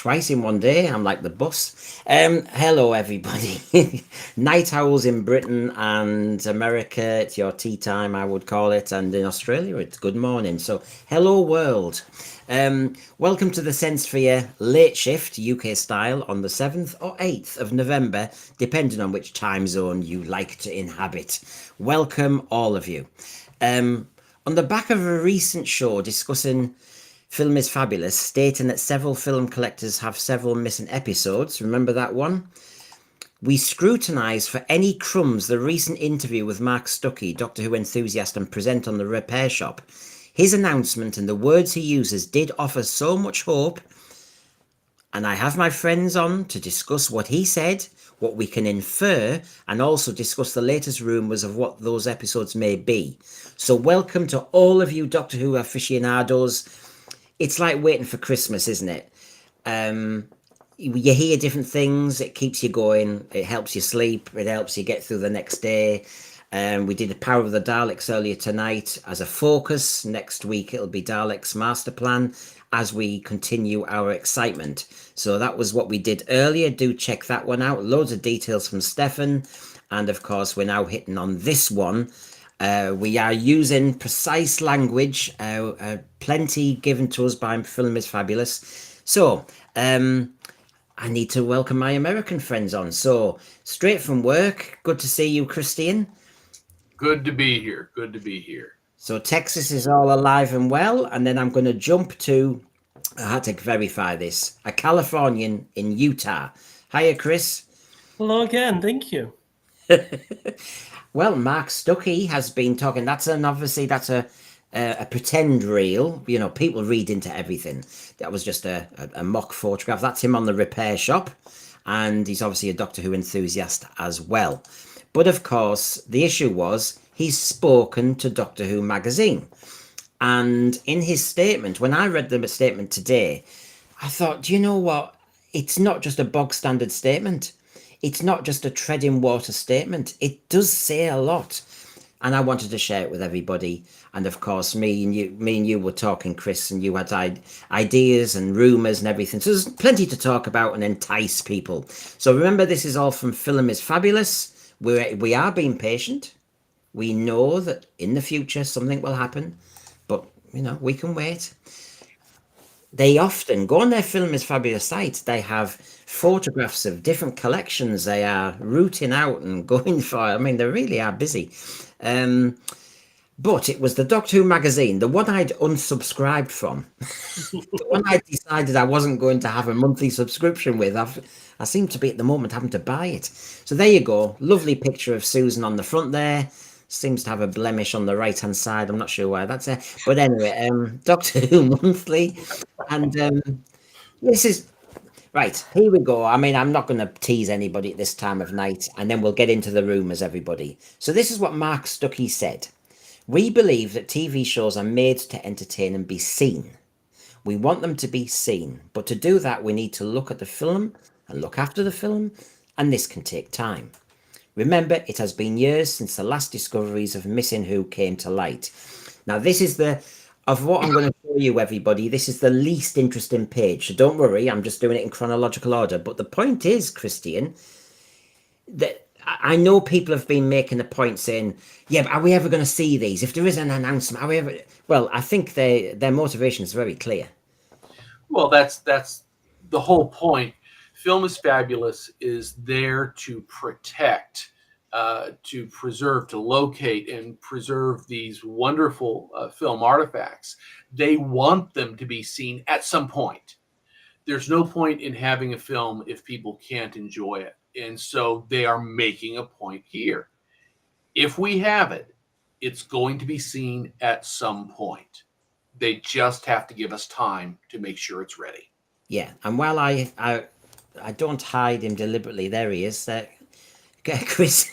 twice in one day. I'm like the bus. Hello, everybody. Night owls in Britain and America, it's your tea time, I would call it. And in Australia, it's good morning. So, hello, world. Welcome to the Senssphere late shift, UK style, on the 7th or 8th of November, depending on which time zone you like to inhabit. Welcome, all of you. On the back of a recent show discussing Film is Fabulous, stating that several film collectors have several missing episodes, remember that one? We scrutinised for any crumbs the recent interview with Mark Stuckey, Doctor Who enthusiast and presenter on the Repair Shop. His announcement and the words he uses did offer so much hope, and I have my friends on to discuss what he said, what we can infer, and also discuss the latest rumours of what those episodes may be. So welcome to all of you Doctor Who aficionados. It's like waiting for Christmas, isn't it? You hear different things, it keeps you going, it helps you sleep, it helps you get through the next day. We did the Power of the Daleks earlier tonight as a focus. Next week it'll be Daleks Master Plan as we continue our excitement. So that was what we did earlier. Do check that one out. Loads of details from Stefan. And of course, we're now hitting on this one. We are using precise language, plenty given to us by Film is Fabulous. So, I need to welcome my American friends on. So, straight from work, good to see you, Christian. Good to be here. Good to be here. So, Texas is all alive and well. And then I'm going to jump to, I had to verify this, a Californian in Utah. Hiya, Chris. Hello again. Thank you. Well, Mark Stuckey has been talking. That's a pretend reel. You know, people read into everything. That was just a mock photograph. That's him on the Repair Shop, and he's obviously a Doctor Who enthusiast as well. But of course, the issue was he's spoken to Doctor Who magazine, and in his statement, when I read the statement today, I thought, do you know what? It's not just a bog standard statement. It's not just a treading water statement. It does say a lot. And I wanted to share it with everybody. And of course, me and you were talking, Chris, and you had ideas and rumours and everything. So there's plenty to talk about and entice people. So remember, this is all from Film is Fabulous. We are being patient. We know that in the future something will happen. But, you know, we can wait. They often go on their Film is Fabulous site. They have photographs of different collections they are rooting out and going for. I mean, they really are busy. But it was the Doctor Who magazine, the one I'd unsubscribed from, the one I decided I wasn't going to have a monthly subscription with. I seem to be at the moment having to buy it. So there you go. Lovely picture of Susan on the front there. Seems to have a blemish on the right hand side. I'm not sure why that's there. But anyway, Doctor Who Monthly. And this is right. Here we go. I mean, I'm not going to tease anybody at this time of night, and then we'll get into the rumours, everybody. So this is what Mark Stuckey said. We believe that TV shows are made to entertain and be seen. We want them to be seen. But to do that, we need to look at the film and look after the film, and this can take time. Remember, it has been years since the last discoveries of Missing Who came to light. Now, this is of what I'm going to show you, everybody, this is the least interesting page. So don't worry, I'm just doing it in chronological order. But the point is, Christian, that I know people have been making a point saying, yeah, but are we ever going to see these? If there is an announcement, are we ever... Well, I think their motivation is very clear. Well, that's the whole point. Film is Fabulous is there to protect, to preserve, to locate and preserve these wonderful film artifacts. They want them to be seen at some point. There's no point in having a film if people can't enjoy it. And so they are making a point here. If we have it, it's going to be seen at some point. They just have to give us time to make sure it's ready. Yeah, and while I don't hide him deliberately, there he is. Chris,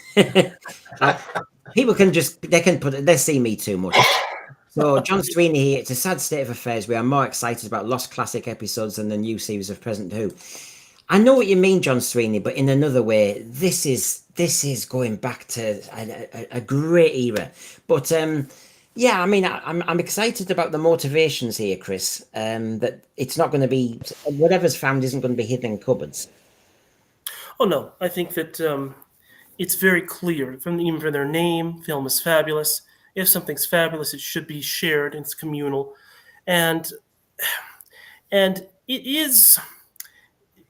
people can they see me too much. So John Sweeney here, it's a sad state of affairs. We are more excited about lost classic episodes than the new series of Present Who. I know what you mean, John Sweeney, but in another way, this is going back to a great era. But Yeah, I mean, I'm excited about the motivations here, Chris. That it's not going to be whatever's found isn't going to be hidden in cupboards. Oh no, I think that it's very clear from even from their name. Film is fabulous. If something's fabulous, it should be shared. It's communal, and and it is.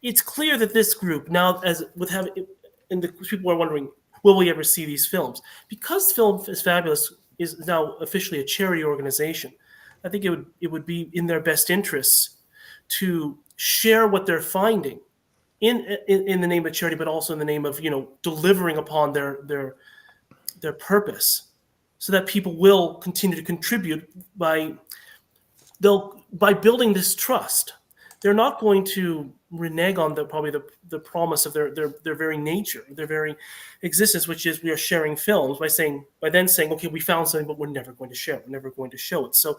It's clear that this group now, as with having, and the people are wondering, will we ever see these films? Because Film is Fabulous is now officially a charity organization. I think it would be in their best interests to share what they're finding in the name of charity, but also in the name of delivering upon their purpose, so that people will continue to contribute by building this trust. They're not going to renege on the promise of their very nature, their very existence, which is we are sharing films by then saying, okay, we found something, but we're never going to share it. We're never going to show it. So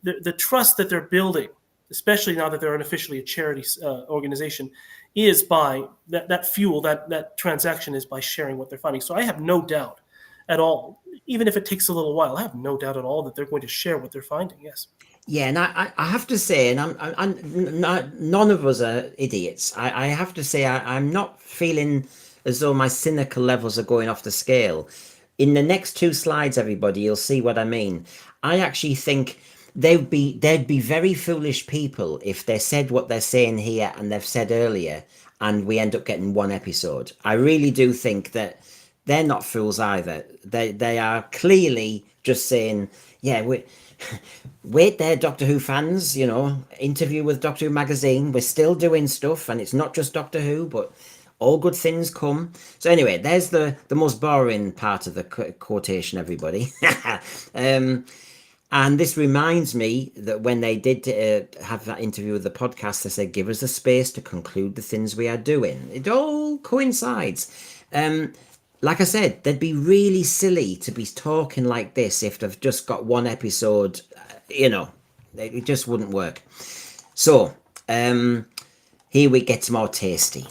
the trust that they're building, especially now that they're officially a charity organization, is by that fuel, that transaction is by sharing what they're finding. So I have no doubt at all, even if it takes a little while, I have no doubt at all that they're going to share what they're finding. Yes. Yeah, and I have to say, and none of us are idiots. I have to say, I'm not feeling as though my cynical levels are going off the scale. In the next two slides, everybody, you'll see what I mean. I actually think they'd be very foolish people if they said what they're saying here and they've said earlier, and we end up getting one episode. I really do think that they're not fools either. They are clearly just saying, yeah, wait there, Doctor Who fans, interview with Doctor Who magazine. We're still doing stuff, and it's not just Doctor Who, but all good things come. So anyway, there's the most boring part of the quotation, everybody. um, and this reminds me that when they did have that interview with the podcast, they said, give us the space to conclude the things we are doing. It all coincides. Like I said, they'd be really silly to be talking like this if they've just got one episode. It just wouldn't work. So, here we get more tasty.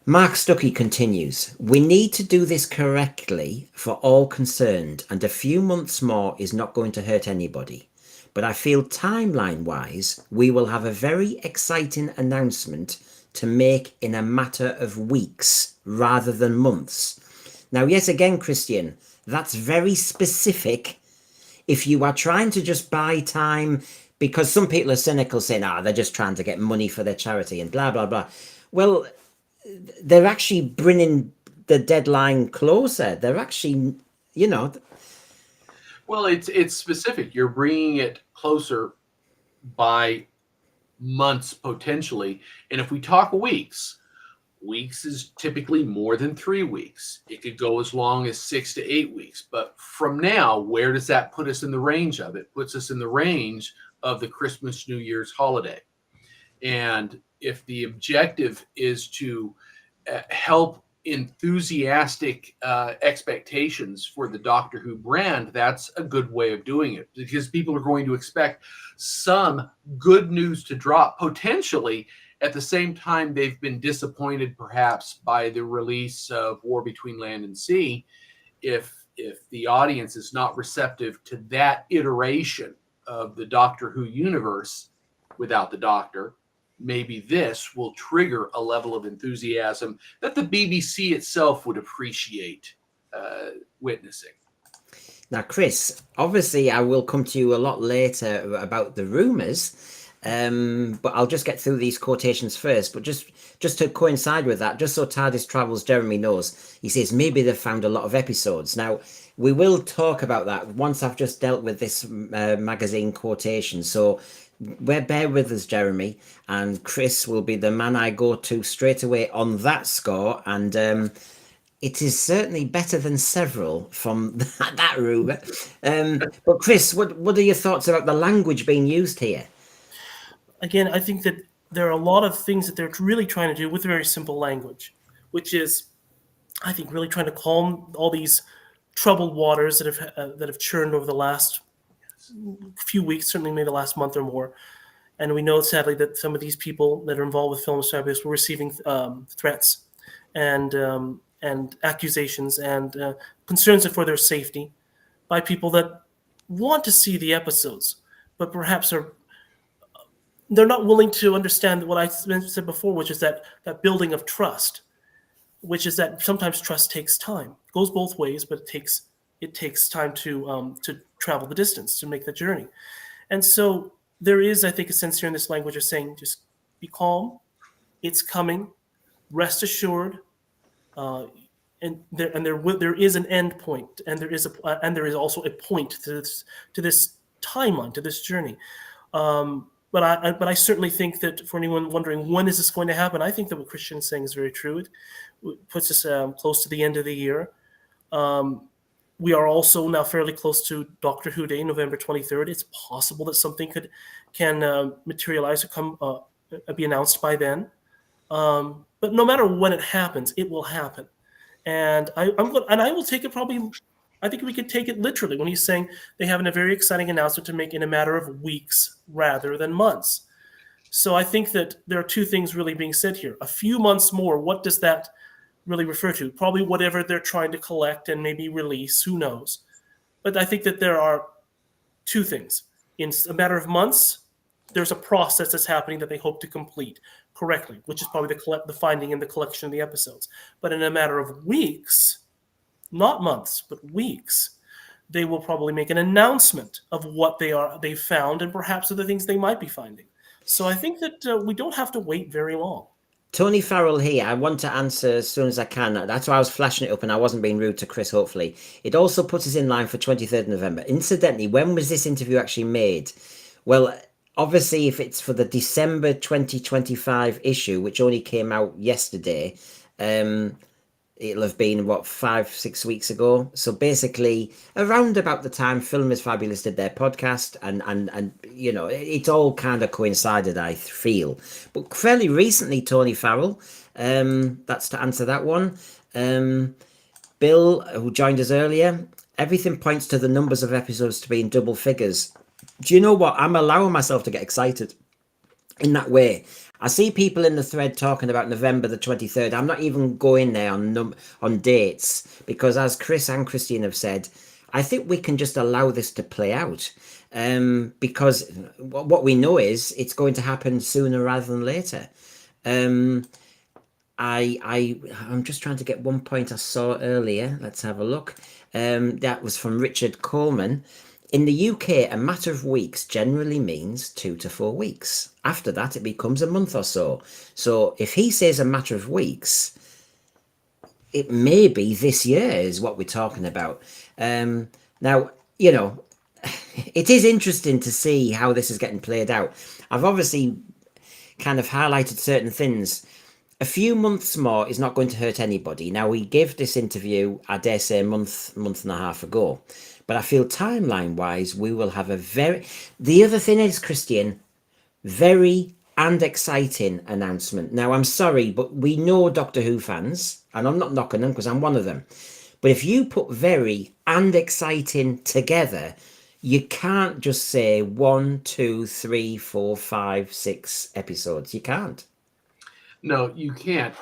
Mark Stuckey continues, we need to do this correctly for all concerned, and a few months more is not going to hurt anybody. But I feel timeline-wise, we will have a very exciting announcement to make in a matter of weeks rather than months. Now, yet again, Christian, that's very specific. If you are trying to just buy time, because some people are cynical saying, they're just trying to get money for their charity and blah, blah, blah. Well, they're actually bringing the deadline closer. They're actually, Well, it's specific. You're bringing it closer by months potentially, and if we talk weeks is typically more than 3 weeks. It could go as long as 6 to 8 weeks. But from now, where does that put us in the range of? It puts us in the range of the Christmas, New Year's holiday. And if the objective is to help enthusiastic expectations for the Doctor Who brand, that's a good way of doing it, because people are going to expect some good news to drop potentially at the same time they've been disappointed perhaps by the release of War Between Land and Sea. If the audience is not receptive to that iteration of the Doctor Who universe without the Doctor, maybe this will trigger a level of enthusiasm that the BBC itself would appreciate witnessing. Now, Chris, obviously I will come to you a lot later about the rumours, but I'll just get through these quotations first. But just to coincide with that, just so TARDIS Travels Jeremy knows, he says maybe they've found a lot of episodes. Now, we will talk about that once I've just dealt with this magazine quotation. So bear with us, Jeremy, and Chris will be the man I go to straight away on that score. And it is certainly better than several from that rumour. But Chris, what are your thoughts about the language being used here? Again, I think that there are a lot of things that they're really trying to do with very simple language, which is, I think, really trying to calm all these troubled waters that have churned over the last few weeks, certainly maybe the last month or more. And we know, sadly, that some of these people that are involved with Film Fabulous were receiving threats and accusations and concerns for their safety. by people that want to see the episodes, but perhaps they're not willing to understand what I said before, which is that building of trust, which is that sometimes trust takes time. It goes both ways, but it takes time to travel the distance, to make the journey. And so there is, I think, a sense here in this language of saying, just be calm, it's coming, rest assured, there is an end point, and there is also a point to this timeline, to this journey. But I certainly think that for anyone wondering when is this going to happen, I think that what Christian is saying is very true. It puts us close to the end of the year. We are also now fairly close to Doctor Who Day, November 23rd. It's possible that something can materialize or be announced by then. But no matter when it happens, it will happen. And I will take it probably. I think we could take it literally when he's saying they have a very exciting announcement to make in a matter of weeks rather than months. So I think that there are two things really being said here. A few months more, what does that really refer to? Probably whatever they're trying to collect and maybe release, who knows. But I think that there are two things. In a matter of months, there's a process that's happening that they hope to complete correctly, which is probably the finding and the collection of the episodes. But in a matter of weeks, not months, but weeks, they will probably make an announcement of what they found and perhaps other things they might be finding. So I think that we don't have to wait very long. Tony Farrell here. I want to answer as soon as I can. That's why I was flashing it up and I wasn't being rude to Chris, hopefully. It also puts us in line for 23rd November. Incidentally, when was this interview actually made? Well, obviously, if it's for the December 2025 issue, which only came out yesterday, it'll have been, 5-6 weeks ago. So basically, around about the time Film is Fabulous did their podcast, and you know, it all kind of coincided, I feel. But fairly recently, Tony Farrell, that's to answer that one. Bill, who joined us earlier, everything points to the numbers of episodes to be in double figures. Do you know what? I'm allowing myself to get excited in that way. I see people in the thread talking about November the 23rd. I'm not even going there on dates, because as Chris and Christine have said, I think we can just allow this to play out, because what we know is it's going to happen sooner rather than later. I'm just trying to get one point I saw earlier. Let's have a look. That was from Richard Coleman. In the UK, a matter of weeks generally means 2 to 4 weeks. After that, it becomes a month or so. So if he says a matter of weeks, it may be this year is what we're talking about. Now, you know, it is interesting to see how this is getting played out. I've obviously kind of highlighted certain things. A few months more is not going to hurt anybody. Now, we gave this interview, I dare say, a month and a half ago. But I feel timeline-wise, we will have the other thing is, Christian, very and exciting announcement. Now, I'm sorry, but we know Doctor Who fans, and I'm not knocking them because I'm one of them. But if you put very and exciting together, you can't just say 1, 2, 3, 4, 5, 6 episodes. You can't. No, you can't.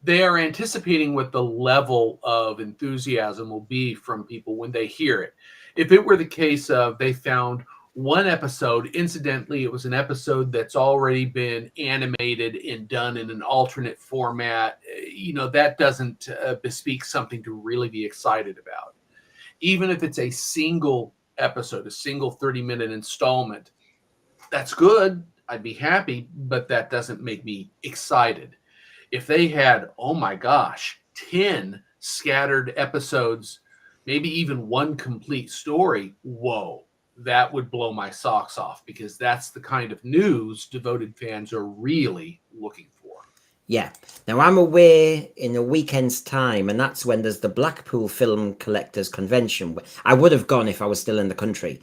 They are anticipating what the level of enthusiasm will be from people when they hear it. If it were the case of they found one episode, incidentally, it was an episode that's already been animated and done in an alternate format, you know, that doesn't bespeak something to really be excited about. Even if it's a single episode, a single 30-minute installment, that's good. I'd be happy, but that doesn't make me excited. If they had, oh my gosh, 10 scattered episodes, maybe even one complete story, whoa, that would blow my socks off, because that's the kind of news devoted fans are really looking for. Yeah. Now, I'm away in a weekend's time, and that's when there's the Blackpool Film Collectors Convention. I would have gone if I was still in the country.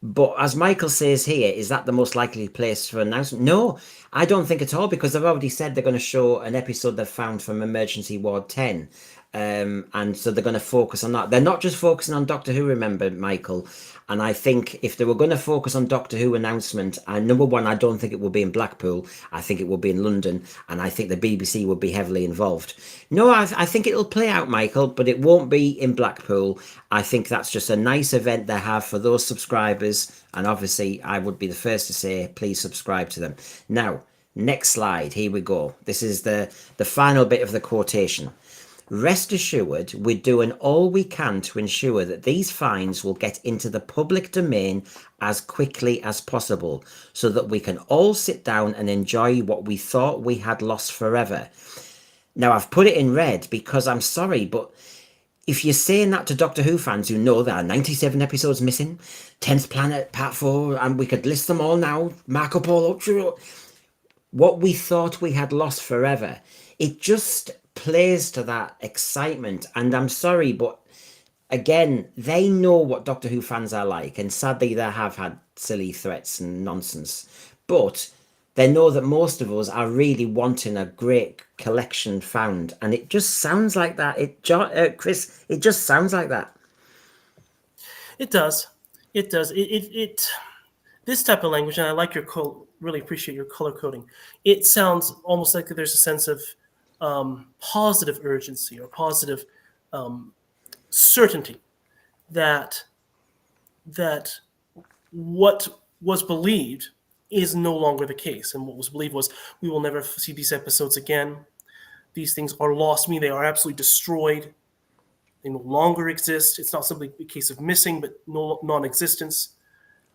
But as Michael says here, is that the most likely place for announcement? No, I don't think at all, because they've already said they're going to show an episode they've found from Emergency Ward 10. And so they're going to focus on that. They're not just focusing on Doctor Who, remember, Michael. And I think if they were going to focus on Doctor Who announcement, number one, I don't think it will be in Blackpool. I think it will be in London, and I think the BBC will be heavily involved. No, I think it'll play out, Michael, but it won't be in Blackpool. I think that's just a nice event they have for those subscribers, and obviously I would be the first to say, please subscribe to them. Now, next slide, here we go. This is the final bit of the quotation. Rest assured, we're doing all we can to ensure that these finds will get into the public domain as quickly as possible so that we can all sit down and enjoy what we thought we had lost forever. Now, I've put it in red because I'm sorry, but if you're saying that to Doctor Who fans who know there are 97 episodes missing, 10th Planet, Part 4, and we could list them all now, Marco Polo, what we thought we had lost forever, it just plays to that excitement. And I'm sorry, but again, they know what Doctor Who fans are like, and sadly they have had silly threats and nonsense, but they know that most of us are really wanting a great collection found, and it just sounds like that. Chris, it just sounds like that. It does. It does. It this type of language, and I like your really appreciate your color coding. It sounds almost like there's a sense of positive urgency or positive certainty that what was believed is no longer the case, and what was believed was we will never see these episodes again. These things are lost. They are absolutely destroyed. They no longer exist. It's not simply a case of missing, but non-existence.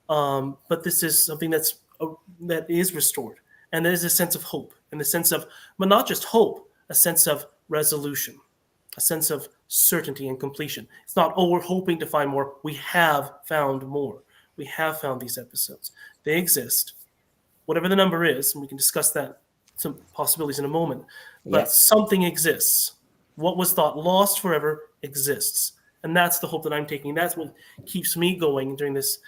But this is something that is restored, and there is a sense of hope, and the sense of, but not just hope, a sense of resolution, a sense of certainty and completion. It's not, oh, we're hoping to find more. We have found more. We have found these episodes. They exist, whatever the number is, and we can discuss that, some possibilities in a moment. But something exists. What was thought lost forever exists, and that's the hope that I'm taking. That's what keeps me going during this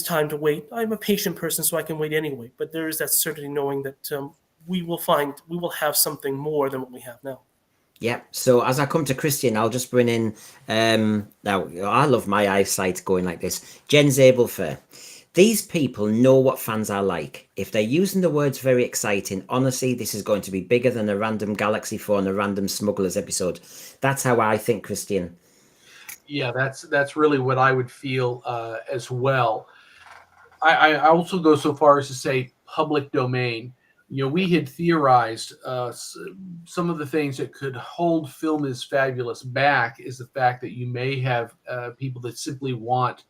time to wait. I'm a patient person, so I can wait anyway. But there is that certainty, knowing that we will have something more than what we have now. Yeah. So as I come to Christian, I'll just bring in. Now I love my eyesight going like this. Jen Zabelfer. These people know what fans are like. If they're using the words very exciting, honestly, this is going to be bigger than a random Galaxy 4 and a random Smugglers episode. That's how I think, Christian. Yeah, that's really what I would feel as well. I also go so far as to say public domain. We had theorized some of the things that could hold Film is Fabulous back is the fact that you may have people that simply want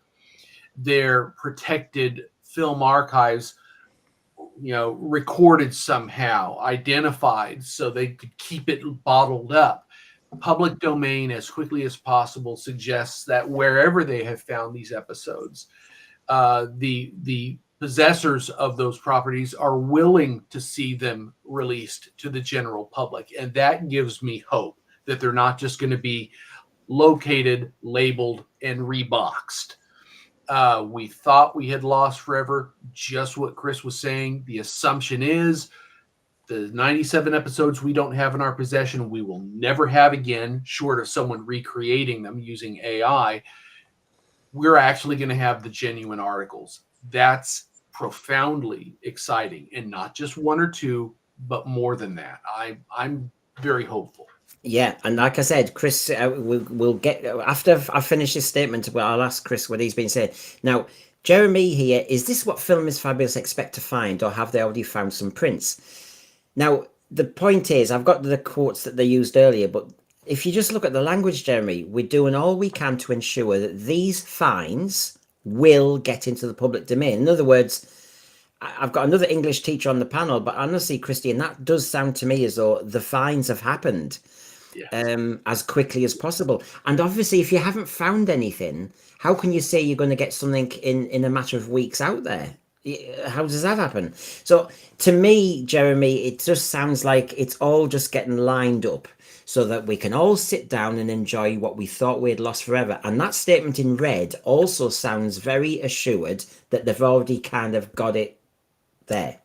their protected film archives, recorded somehow, identified, so they could keep it bottled up. Public domain as quickly as possible suggests that wherever they have found these episodes, the possessors of those properties are willing to see them released to the general public. And that gives me hope that they're not just going to be located, labeled, and reboxed. We thought we had lost forever, just what Chris was saying. The assumption is the 97 episodes we don't have in our possession, we will never have again, short of someone recreating them using AI. We're actually going to have the genuine articles. That's profoundly exciting, and not just one or two, but more than that. I'm very hopeful. Yeah, and like I said, Chris, we'll get after I finish this statement. Well, I'll ask Chris what he's been saying. Now, Jeremy here, is this what Film is Fabulous expect to find, or have they already found some prints? Now, the point is, I've got the quotes that they used earlier, but if you just look at the language, Jeremy, we're doing all we can to ensure that these finds will get into the public domain. In other words, I've got another English teacher on the panel, but honestly, Christian, that does sound to me as though the finds have happened as quickly as possible. And obviously, if you haven't found anything, how can you say you're going to get something in a matter of weeks out there? How does that happen? So to me, Jeremy, it just sounds like it's all just getting lined up so that we can all sit down and enjoy what we thought we had lost forever. And that statement in red also sounds very assured that they've already kind of got it there.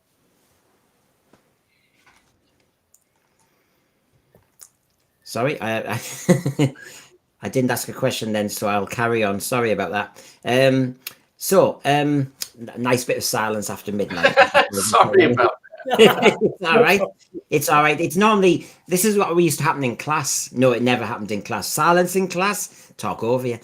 Sorry, I didn't ask a question then, so I'll carry on. Sorry about that. Nice bit of silence after midnight. Sorry about It's all right. It's all right. It's normally, this is what we used to happen in class. No, it never happened in class. Silence in class. Talk over you.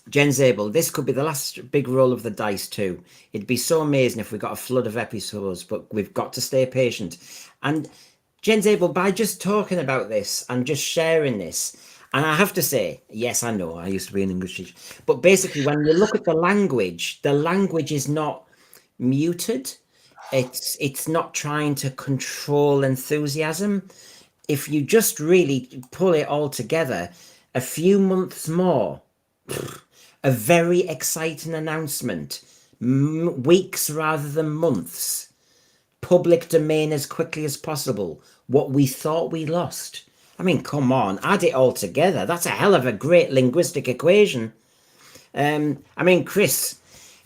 Jen Zabel, this could be the last big roll of the dice too. It'd be so amazing if we got a flood of episodes, but we've got to stay patient. And Jen Zabel, by just talking about this and just sharing this, and I have to say, yes, I know I used to be an English teacher, but basically when you look at the language is not muted. It's not trying to control enthusiasm. If you just really pull it all together, a few months more, a very exciting announcement, weeks rather than months, public domain as quickly as possible, what we thought we lost. I mean, come on, add it all together. That's a hell of a great linguistic equation. I mean, Chris,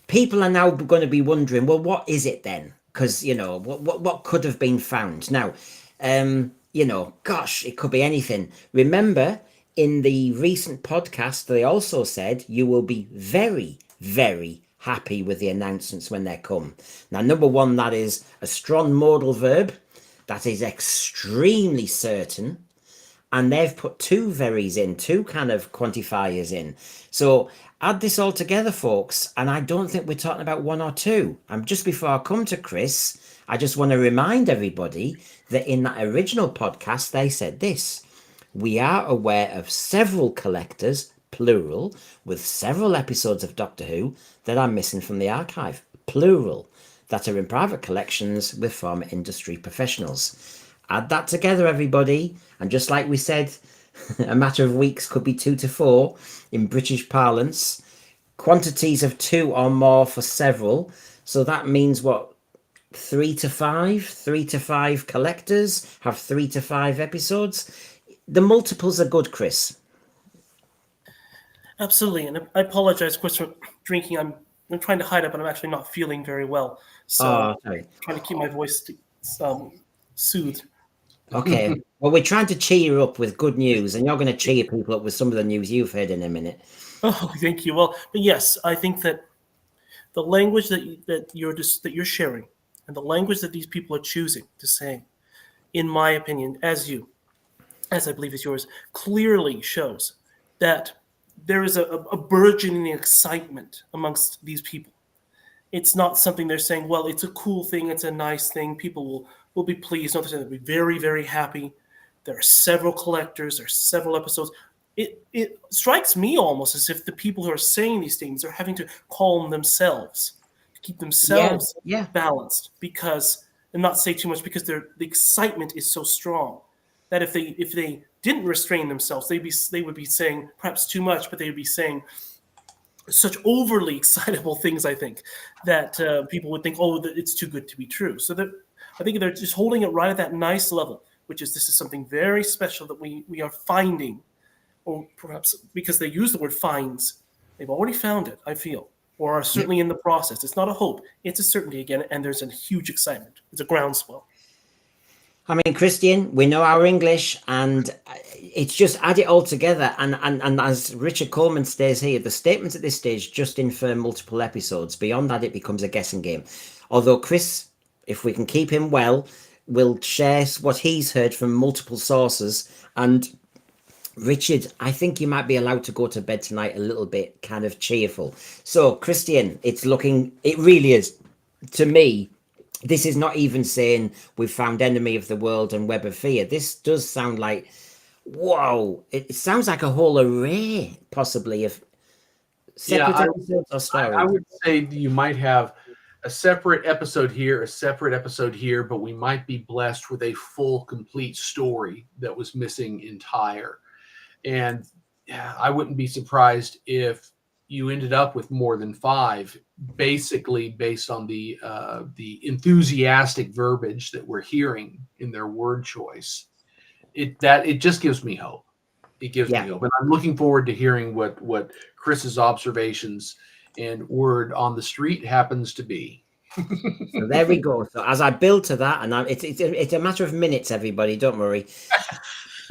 people are now going to be wondering, well, what is it then? Because, you know, what could have been found? Now, you know, gosh, it could be anything. Remember, in the recent podcast, they also said you will be very, very happy with the announcements when they come. Now, number one, that is a strong modal verb. That is extremely certain. And they've put two verys in, two kind of quantifiers in. So add this all together, folks, and I don't think we're talking about one or two. And just before I come to Chris, I just want to remind everybody that in that original podcast, they said this. We are aware of several collectors, plural, with several episodes of Doctor Who that are missing from the archive, plural, that are in private collections with former industry professionals. Add that together, everybody. And just like we said, a matter of weeks could be 2 to 4 in British parlance. Quantities of 2 or more for several. So that means what? 3 to 5? 3 to 5 collectors have 3 to 5 episodes. The multiples are good, Chris. Absolutely. And I apologize, of course, for drinking. I'm trying to hide it, but I'm actually not feeling very well. So I'm trying to keep my voice soothed. Okay. Well, we're trying to cheer you up with good news, and you're going to cheer people up with some of the news you've heard in a minute. Oh, thank you. Well, but yes, I think that the language that you're sharing, and the language that these people are choosing to say, in my opinion, as I believe is yours, clearly shows that there is a burgeoning excitement amongst these people. It's not something they're saying, well, it's a cool thing, it's a nice thing, people will be pleased. No, they're saying they'll be very, very happy. There are several collectors, there are several episodes. It strikes me almost as if the people who are saying these things are having to calm themselves, to keep themselves balanced, and not say too much, because the excitement is so strong that if they didn't restrain themselves, they would be saying perhaps too much, but they would be saying such overly excitable things, I think, that people would think, oh, it's too good to be true. So that I think they're just holding it right at that nice level, which is this is something very special that we are finding, or perhaps because they use the word finds, they've already found it, I feel, or are certainly in the process. It's not a hope, it's a certainty again, and there's a huge excitement. It's a groundswell. I mean, Christian, we know our English, and it's just add it all together. And as Richard Coleman says here, the statements at this stage just infer multiple episodes. Beyond that, it becomes a guessing game. Although Chris, if we can keep him well, will share what he's heard from multiple sources. And Richard, I think you might be allowed to go to bed tonight a little bit kind of cheerful. So, Christian, it really is, to me, this is not even saying we've found Enemy of the World and Web of Fear. This does sound like, whoa, it sounds like a whole array, possibly, of separate episodes or stories. I would say you might have a separate episode here, a separate episode here, but we might be blessed with a full, complete story that was missing entire. And I wouldn't be surprised if you ended up with more than 5, basically based on the enthusiastic verbiage that we're hearing in their word choice. It just gives me hope. It gives me hope, and I'm looking forward to hearing what Chris's observations and word on the street happens to be. So there we go. So as I build to that, and it's a matter of minutes, everybody, don't worry.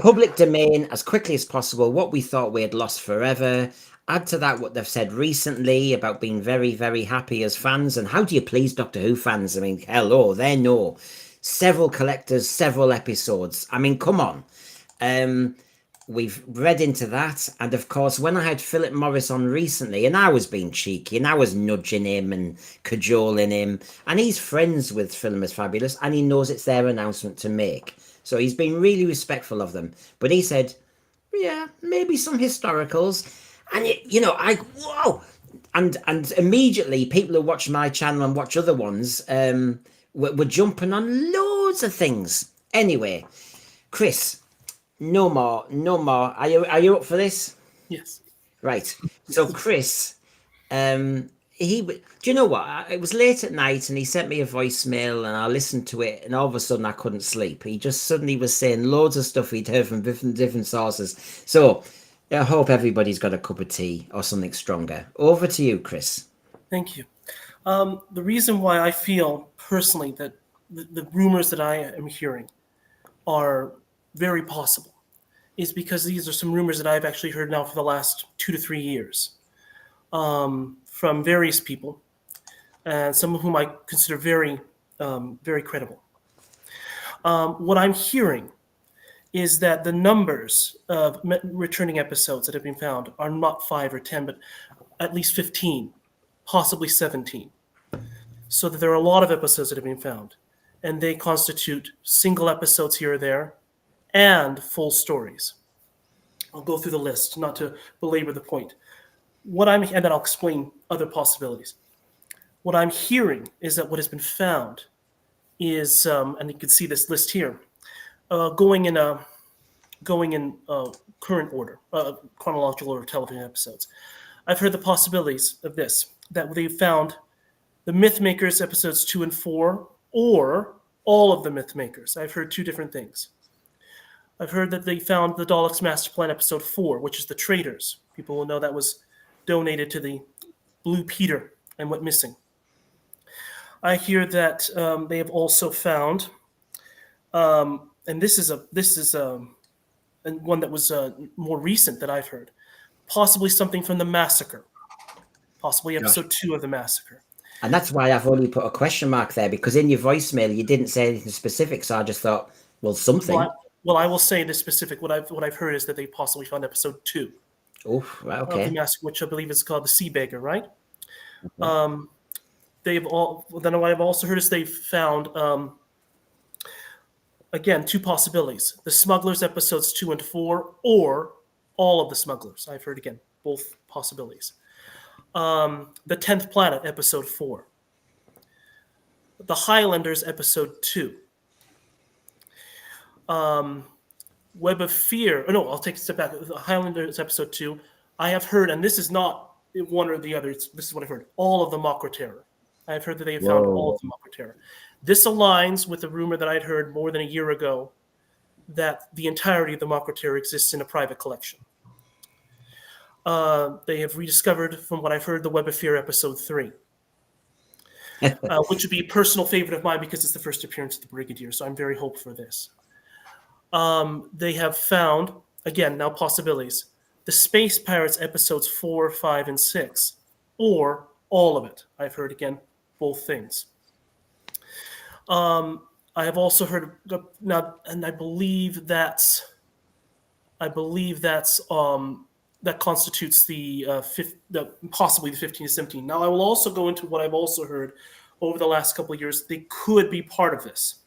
Public domain as quickly as possible. What we thought we had lost forever. Add to that what they've said recently about being very, very happy as fans. And how do you please Doctor Who fans? I mean, hello, they know. Several collectors, several episodes. I mean, come on. We've read into that. And of course, when I had Philip Morris on recently, and I was being cheeky and I was nudging him and cajoling him, and he's friends with Film is Fabulous and he knows it's their announcement to make. So he's been really respectful of them. But he said, yeah, maybe some historicals. And, whoa. And immediately people who watch my channel and watch other ones were jumping on loads of things. Anyway, Chris, no more. Are you up for this? Yes. Right. So Chris, do you know what? It was late at night and he sent me a voicemail and I listened to it and all of a sudden I couldn't sleep. He just suddenly was saying loads of stuff he'd heard from different sources. So I hope everybody's got a cup of tea or something stronger. Over to you, Chris. Thank you. The reason why I feel personally that the rumors that I am hearing are very possible is because these are some rumors that I've actually heard now for the last 2 to 3 years from various people, and some of whom I consider very, very credible. What I'm hearing is that the numbers of returning episodes that have been found are not 5 or 10, but at least 15, possibly 17. So that there are a lot of episodes that have been found, and they constitute single episodes here or there and full stories. I'll go through the list, not to belabor the point. And then I'll explain other possibilities. What I'm hearing is that what has been found is, and you can see this list here, going in current order, chronological order of television episodes. I've heard the possibilities of this, that they found the Mythmakers episodes 2 and 4, or all of the Mythmakers. I've heard 2 different things. I've heard that they found the Daleks Master Plan episode 4, which is the Traitors. People will know that was donated to the Blue Peter and went missing. I hear that they have also found, and this is one that was more recent that I've heard, possibly something from the Massacre, possibly episode 2 of the Massacre. And that's why I've only put a question mark there, because in your voicemail you didn't say anything specific, so I just thought, well, something. Well, I will say the specific. What I've heard is that they possibly found episode 2. Oh, right, okay. Of the Massacre, which I believe is called the Sea Beggar, right? Okay. Then what I've also heard is they've found again 2 possibilities: the Smugglers episodes 2 and 4, or all of the Smugglers. I've heard again both possibilities. The 10th Planet episode 4, the Highlanders episode 2. Web of Fear. Oh, no, I'll take a step back. The Highlanders episode 2. I have heard, and this is not one or the other. This is what I've heard. All of the Mocker Terror. I've heard that they have found all of the Mocker Terror. This aligns with the rumor that I'd heard more than a year ago that the entirety of the Mocker Terror exists in a private collection. They have rediscovered, from what I've heard, the Web of Fear episode 3. Which would be a personal favorite of mine because it's the first appearance of the Brigadier, so I'm very hopeful for this. They have found, again, now possibilities, the Space Pirates episodes 4, 5, and 6, or all of it. I've heard, again, both things. I have also heard now, and I believe that constitutes the possibly the 15 to 17. Now, I will also go into what I've also heard over the last couple of years. They could be part of this.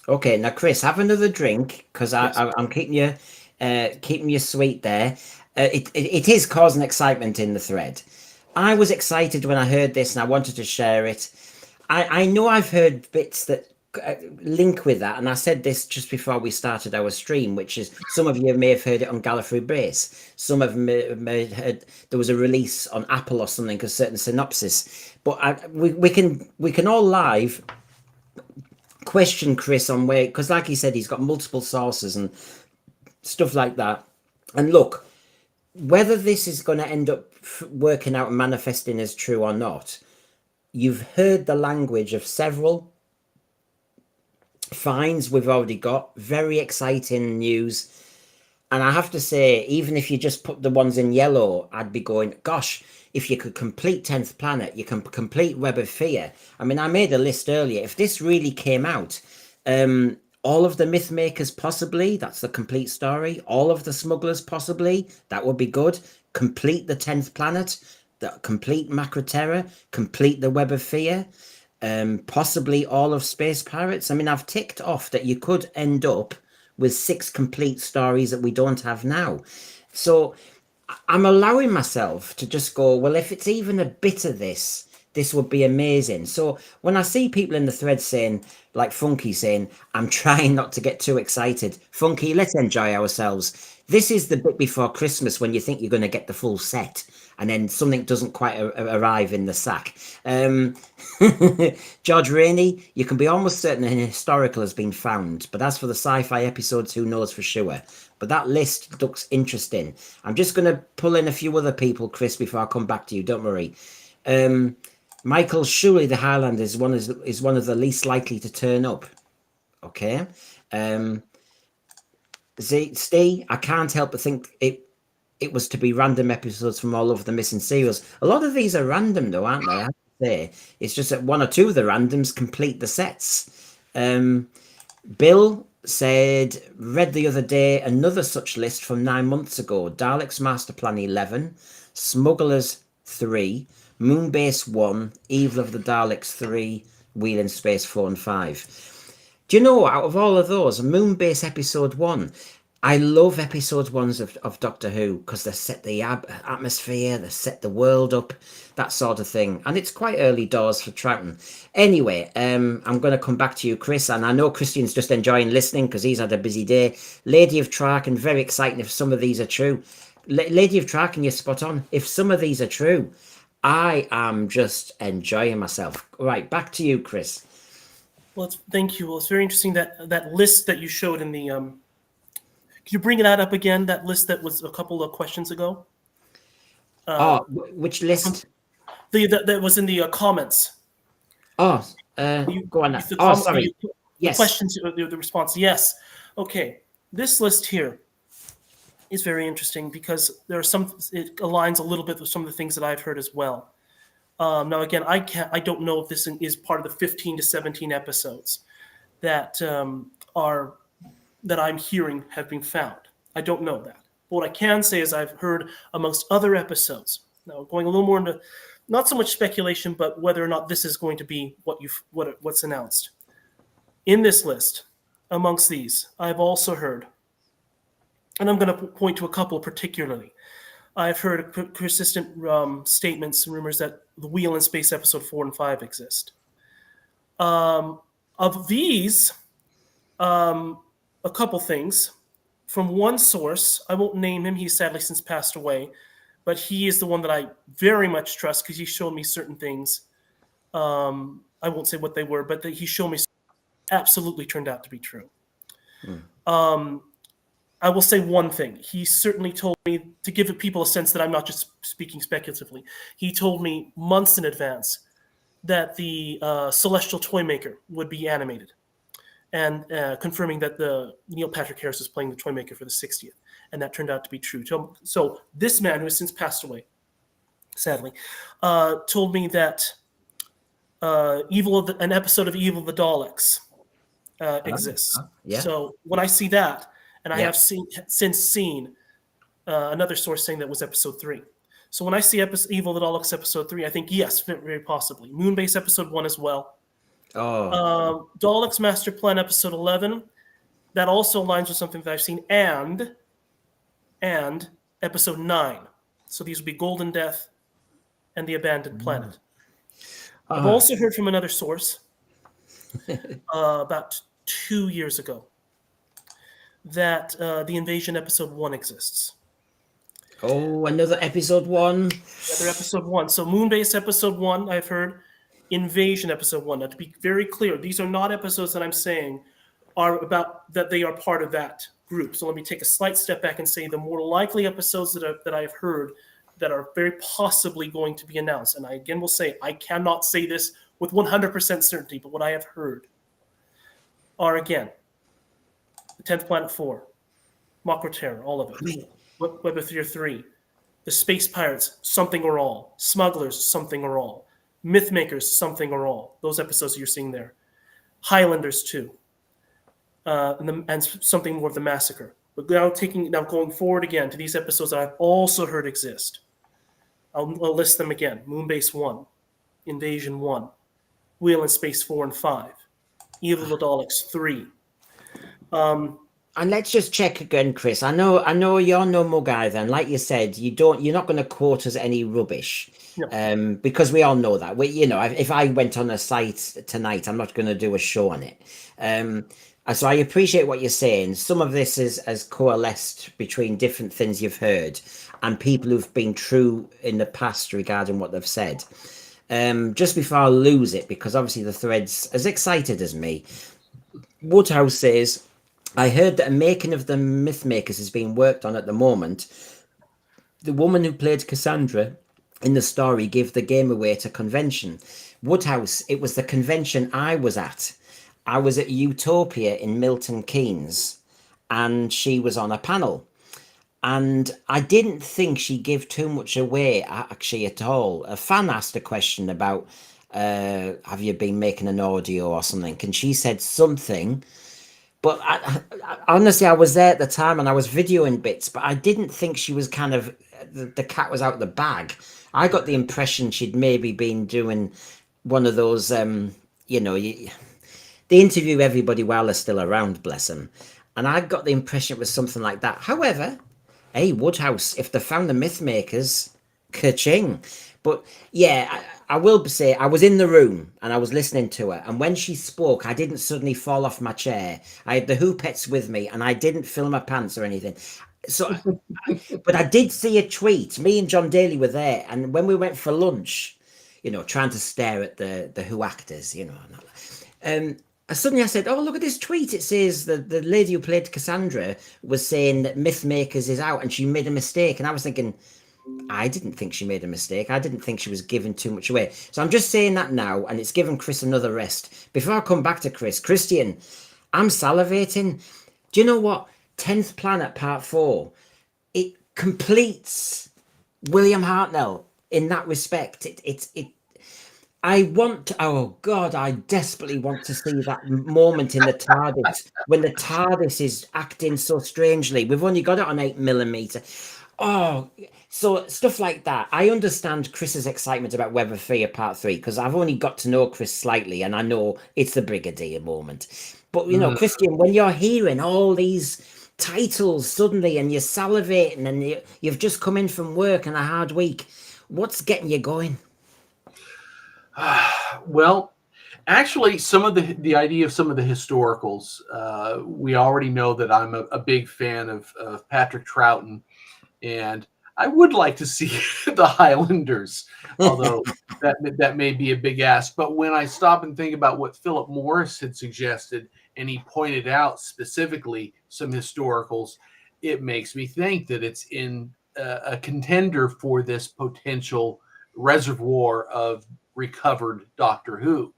Okay, now Chris, have another drink because Yes. I'm keeping you sweet there. It is causing excitement in the thread. I was excited when I heard this and I wanted to share it. I know I've heard bits that link with that, and I said this just before we started our stream, which is some of you may have heard it on Gallifrey Brace. Some of them may have heard there was a release on Apple or something, a certain synopsis. But we can all live question Chris on where, because like he said, he's got multiple sources and stuff like that. And look, whether this is going to end up working out and manifesting as true or not, you've heard the language of several finds we've already got. Very exciting news. And I have to say, even if you just put the ones in yellow, I'd be going, gosh, if you could complete 10th Planet, you can complete Web of Fear. I mean, I made a list earlier. If this really came out, all of the Myth Makers possibly, that's the complete story. All of the Smugglers possibly, that would be good. Complete the 10th Planet, the complete Macro Terror, complete the Web of Fear, possibly all of Space Pirates. I mean, I've ticked off that you could end up with 6 complete stories that we don't have now. So I'm allowing myself to just go, well, if it's even a bit of this, this would be amazing. So when I see people in the thread saying, like Funky saying, I'm trying not to get too excited. Funky, let's enjoy ourselves. This is the bit before Christmas when you think you're going to get the full set and then something doesn't quite arrive in the sack. George Rainey, you can be almost certain an historical has been found, but as for the sci-fi episodes, who knows for sure. But that list looks interesting. I'm just going to pull in a few other people, Chris, before I come back to you. Don't worry. Michael, surely the Highlander is one of the least likely to turn up. Okay. Steve, I can't help but think it was to be random episodes from all over the missing serials. A lot of these are random, though, aren't they? I have to say. It's just that 1 or 2 of the randoms complete the sets. Bill said, read the other day another such list from 9 months ago. Daleks Master Plan 11, Smugglers 3, Moonbase 1, Evil of the Daleks 3, Wheel in Space 4 and 5. Do you know, out of all of those, Moonbase episode 1, I love episode 1s of Doctor Who because they set the atmosphere, they set the world up, that sort of thing. And it's quite early doors for Troughton. Anyway, I'm going to come back to you, Chris. And I know Christian's just enjoying listening because he's had a busy day. Lady of Troughton, very exciting if some of these are true. Lady of Troughton, you're spot on. If some of these are true, I am just enjoying myself. Right, back to you, Chris. Well, thank you. Well, it's very interesting that list that you showed in the. Could you bring that up again? That list that was a couple of questions ago. Which list? That was in the comments. Go on. Sorry. The questions, the response. Yes. Okay. This list here is very interesting because there are it aligns a little bit with some of the things that I've heard as well. Now, again, I don't know if this is part of the 15 to 17 episodes that that I'm hearing have been found. I don't know that. But what I can say is I've heard amongst other episodes. Now, going a little more into not so much speculation, but whether or not this is going to be what's announced. In this list, amongst these, I've also heard, and I'm going to point to a couple particularly. I've heard persistent statements and rumors that the Wheel in Space episode 4 and 5 exist. Of these, a couple things. From one source, I won't name him, he's sadly since passed away, but he is the one that I very much trust because he showed me certain things. I won't say what they were, but he showed me absolutely turned out to be true. I will say one thing. He certainly told me, to give people a sense that I'm not just speaking speculatively, he told me months in advance that the Celestial Toymaker would be animated, and confirming that the Neil Patrick Harris is playing the Toymaker for the 60th, and that turned out to be true. So this man, who has since passed away, sadly, told me that an episode of Evil of the Daleks exists. Yeah. So when I see that, and I have since seen another source saying that was episode 3. So when I see Evil of the Daleks episode 3, I think, yes, very possibly. Moonbase episode 1 as well. Daleks Master Plan episode 11, that also aligns with something that I've seen, and episode 9. So these would be Golden Death and the Abandoned Planet. I've also heard from another source about 2 years ago that the Invasion episode 1 exists. Another episode 1. Another episode 1. So Moonbase episode 1, I've heard. Invasion episode 1. Now, to be very clear, these are not episodes that I'm saying are about that they are part of that group. So let me take a slight step back and say the more likely episodes that I have heard that are very possibly going to be announced. And I again will say, I cannot say this with 100% certainty, but what I have heard are, again, the 10th Planet 4, Mocrater, all of I it. mean, Web of Fear 3. The Space Pirates, Something or All. Smugglers, Something or All. Mythmakers, Something or All. Those episodes you're seeing there. Highlanders 2. And Something More of the Massacre. But now going forward again to these episodes that I've also heard exist. I'll list them again. Moonbase 1. Invasion 1. Wheel in Space 4 and 5. Evil Daleks 3. and let's just check again, Chris. I know you're no more guy then. Like you said, you're not going to quote us any rubbish. No. Because we all know that. If I went on a site tonight, I'm not going to do a show on it. So I appreciate what you're saying. Some of this has coalesced between different things you've heard and people who've been true in the past regarding what they've said. Just before I lose it, because obviously the thread's as excited as me. Woodhouse says, I heard that a making of the Mythmakers is being worked on at the moment. The woman who played Cassandra in the story gave the game away at a convention. Woodhouse, it was the convention I was at. I was at Utopia in Milton Keynes, and she was on a panel. And I didn't think she gave too much away, actually, at all. A fan asked a question about, have you been making an audio or something? And she said something. But honestly, I was there at the time and I was videoing bits, but I didn't think she was kind of, the cat was out the bag. I got the impression she'd maybe been doing one of those, they interview everybody while they're still around, bless them. And I got the impression it was something like that. However, hey, Woodhouse, if they found the Mythmakers, ka-ching. But yeah, I will say I was in the room and I was listening to her. And when she spoke, I didn't suddenly fall off my chair. I had the Hoopettes with me and I didn't fill my pants or anything. So, but I did see a tweet. Me and John Daly were there. And when we went for lunch, trying to stare at the Who actors, suddenly I said, oh, look at this tweet. It says the lady who played Cassandra was saying that Mythmakers is out and she made a mistake. And I was thinking, I didn't think she made a mistake. I didn't think she was giving too much away. So I'm just saying that now, and it's given Chris another rest. Before I come back to Chris, Christian, I'm salivating. Do you know what? 10th Planet Part 4, it completes William Hartnell in that respect. I desperately want to see that moment in the TARDIS when the TARDIS is acting so strangely. We've only got it on 8mm. Oh, so stuff like that. I understand Chris's excitement about Web of Fear Part 3 because I've only got to know Chris slightly and I know it's the Brigadier moment. But, Christian, when you're hearing all these titles suddenly and you're salivating and you've just come in from work and a hard week, what's getting you going? Well, actually, some of the idea of some of the historicals, we already know that I'm a big fan of Patrick Troughton, and I would like to see the Highlanders, although that may be a big ask. But when I stop and think about what Philip Morris had suggested, and he pointed out specifically some historicals, it makes me think that it's in a contender for this potential reservoir of recovered Doctor Who.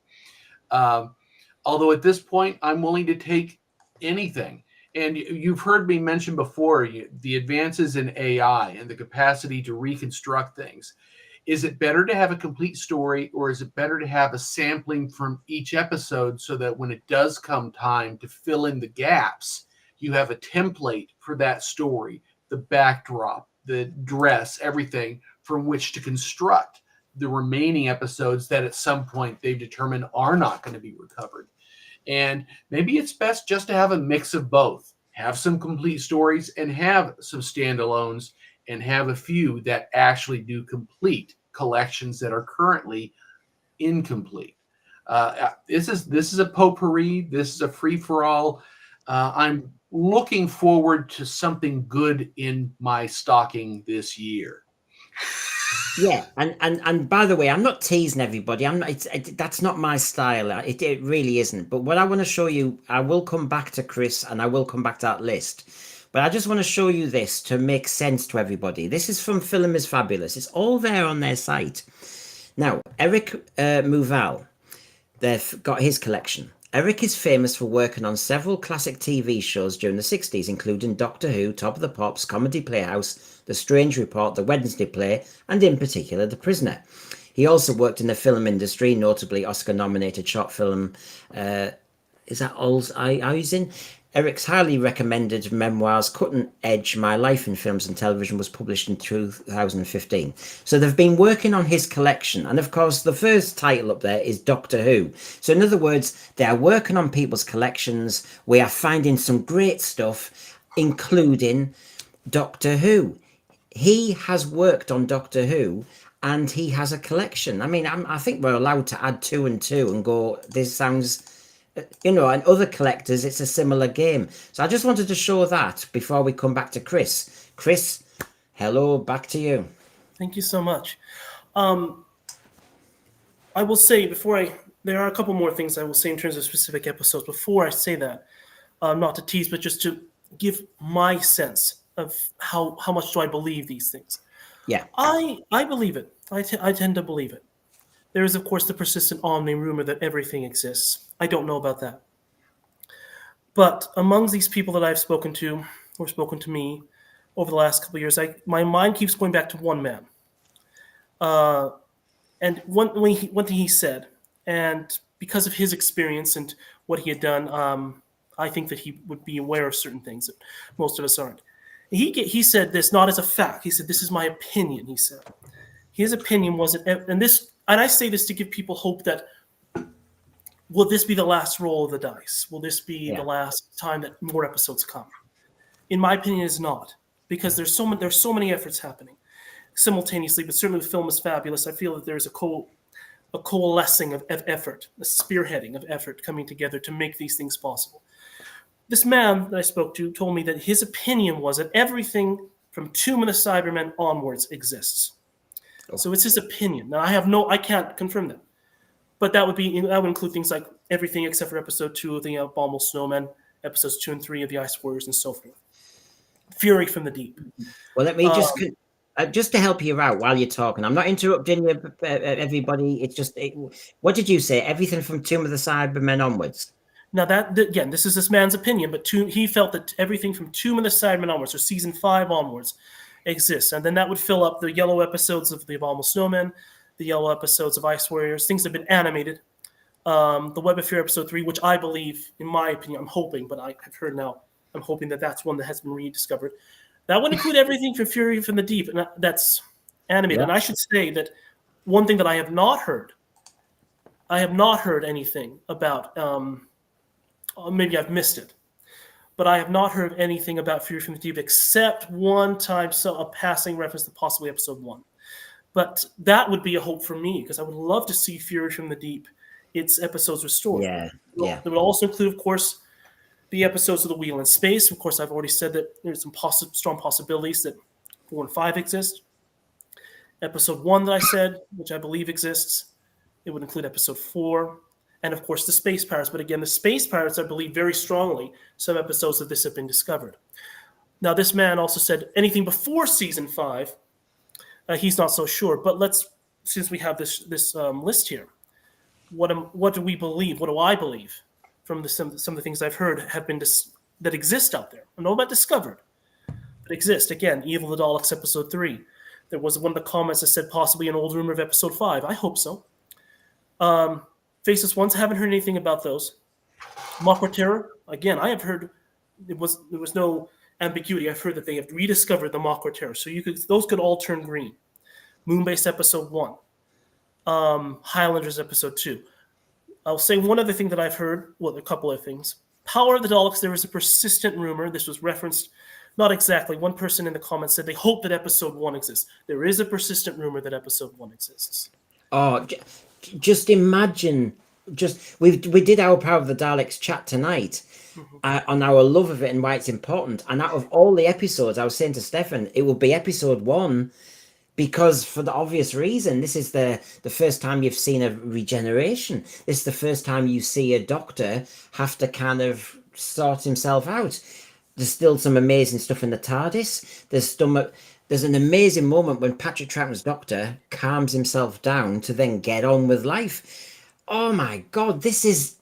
Although at this point, I'm willing to take anything. And you've heard me mention before the advances in AI and the capacity to reconstruct things. Is it better to have a complete story, or is it better to have a sampling from each episode so that when it does come time to fill in the gaps, you have a template for that story, the backdrop, the dress, everything from which to construct the remaining episodes that at some point they've determined are not going to be recovered? And maybe it's best just to have a mix of both. Have some complete stories and have some standalones and have a few that actually do complete collections that are currently incomplete. This is a potpourri. This is a free-for-all. I'm looking forward to something good in my stocking this year. Yeah, and by the way, I'm not teasing everybody. That's not my style. It really isn't. But what I want to show you, I will come back to Chris and I will come back to that list. But I just want to show you this to make sense to everybody. This is from Film is Fabulous. It's all there on their site. Now, Eric Mouval, they've got his collection. Eric is famous for working on several classic TV shows during the 60s, including Doctor Who, Top of the Pops, Comedy Playhouse, The Strange Report, The Wednesday Play, and in particular, The Prisoner. He also worked in the film industry, notably Oscar-nominated short film, is that All's Eisen? Eric's highly recommended memoirs, Cutting Edge, My Life in Films and Television, was published in 2015. So they've been working on his collection. And of course, the first title up there is Doctor Who. So in other words, they are working on people's collections. We are finding some great stuff, including Doctor Who. He has worked on Doctor Who and he has a collection. I mean, I think we're allowed to add two and two and go, this sounds, and other collectors, it's a similar game. So I just wanted to show that before we come back to Chris. Chris, hello, back to you. Thank you so much. I will say there are a couple more things I will say in terms of specific episodes. Before I say that, not to tease, but just to give my sense of how much do I believe these things. Yeah. I believe it. I tend to believe it. There is, of course, the persistent omni rumor that everything exists. I don't know about that. But among these people that I've spoken to, or spoken to me over the last couple of years, my mind keeps going back to one man. And one thing he said, and because of his experience and what he had done, I think that he would be aware of certain things that most of us aren't. He said this not as a fact. He said, "This is my opinion." He said, his opinion was that, and I say this to give people hope that, will this be the last roll of the dice? Will this be the last time that more episodes come? In my opinion, it's not, because there's so many efforts happening simultaneously. But certainly, the film is fabulous. I feel that there's a coalescing of effort, a spearheading of effort coming together to make these things possible. This man that I spoke to told me that his opinion was that everything from Tomb of the Cybermen onwards exists. So it's his opinion. Now I can't confirm that, but that would include things like everything except for episode 2 of the Abominable Snowmen, episodes 2 and 3 of the Ice Warriors, and so forth. Fury from the Deep. Well, let me just to help you out while you're talking. I'm not interrupting you, everybody. It's just, what did you say? Everything from Tomb of the Cybermen onwards. Now again, this is this man's opinion, but he felt that everything from Tomb of the Cybermen onwards, or season 5 onwards, exists, and then that would fill up the yellow episodes of the Abominable Snowmen, the yellow episodes of Ice Warriors, things that have been animated, the Web of Fear episode 3, which I believe, in my opinion, I'm hoping, but I've heard now, I'm hoping that that's one that has been rediscovered. That would include everything from Fury from the Deep, and that's animated. Yeah. And I should say that one thing that I have not heard anything about, maybe I've missed it, but I have not heard anything about Fury from the Deep except one time, a passing reference to possibly episode 1. But that would be a hope for me, because I would love to see Fury from the Deep, its episodes restored. Yeah. It would also include, of course, the episodes of The Wheel in Space. Of course, I've already said that there's some strong possibilities that 4 and 5 exist. Episode 1 that I said, which I believe exists, it would include episode 4. And of course, the Space Pirates. But again, the Space Pirates, I believe very strongly, some episodes of this have been discovered. Now, this man also said anything before season 5, he's not so sure. But since we have this list here, what do we believe? What do I believe from some of the things I've heard have been that exist out there? I know about discovered, but exist. Again, Evil of the Daleks, episode 3. There was one of the comments that said possibly an old rumor of episode 5. I hope so. Faceless Ones, haven't heard anything about those. Mockra Terror, again, I have heard there was no ambiguity. I've heard that they have rediscovered the Mockra Terror, so those could all turn green. Moonbase episode 1, Highlanders episode 2. I'll say one other thing that I've heard. Well, a couple of things. Power of the Daleks. There is a persistent rumor. This was referenced, not exactly. One person in the comments said they hope that episode 1 exists. There is a persistent rumor that episode 1 exists. Oh. Just imagine, we did our Power of the Daleks chat tonight on our love of it and why it's important. And out of all the episodes, I was saying to Stefan, it will be episode 1 because for the obvious reason, this is the first time you've seen a regeneration. This is the first time you see a doctor have to kind of sort himself out. There's still some amazing stuff in the TARDIS. There's an amazing moment when Patrick Troughton's doctor calms himself down to then get on with life. Oh my God, this is...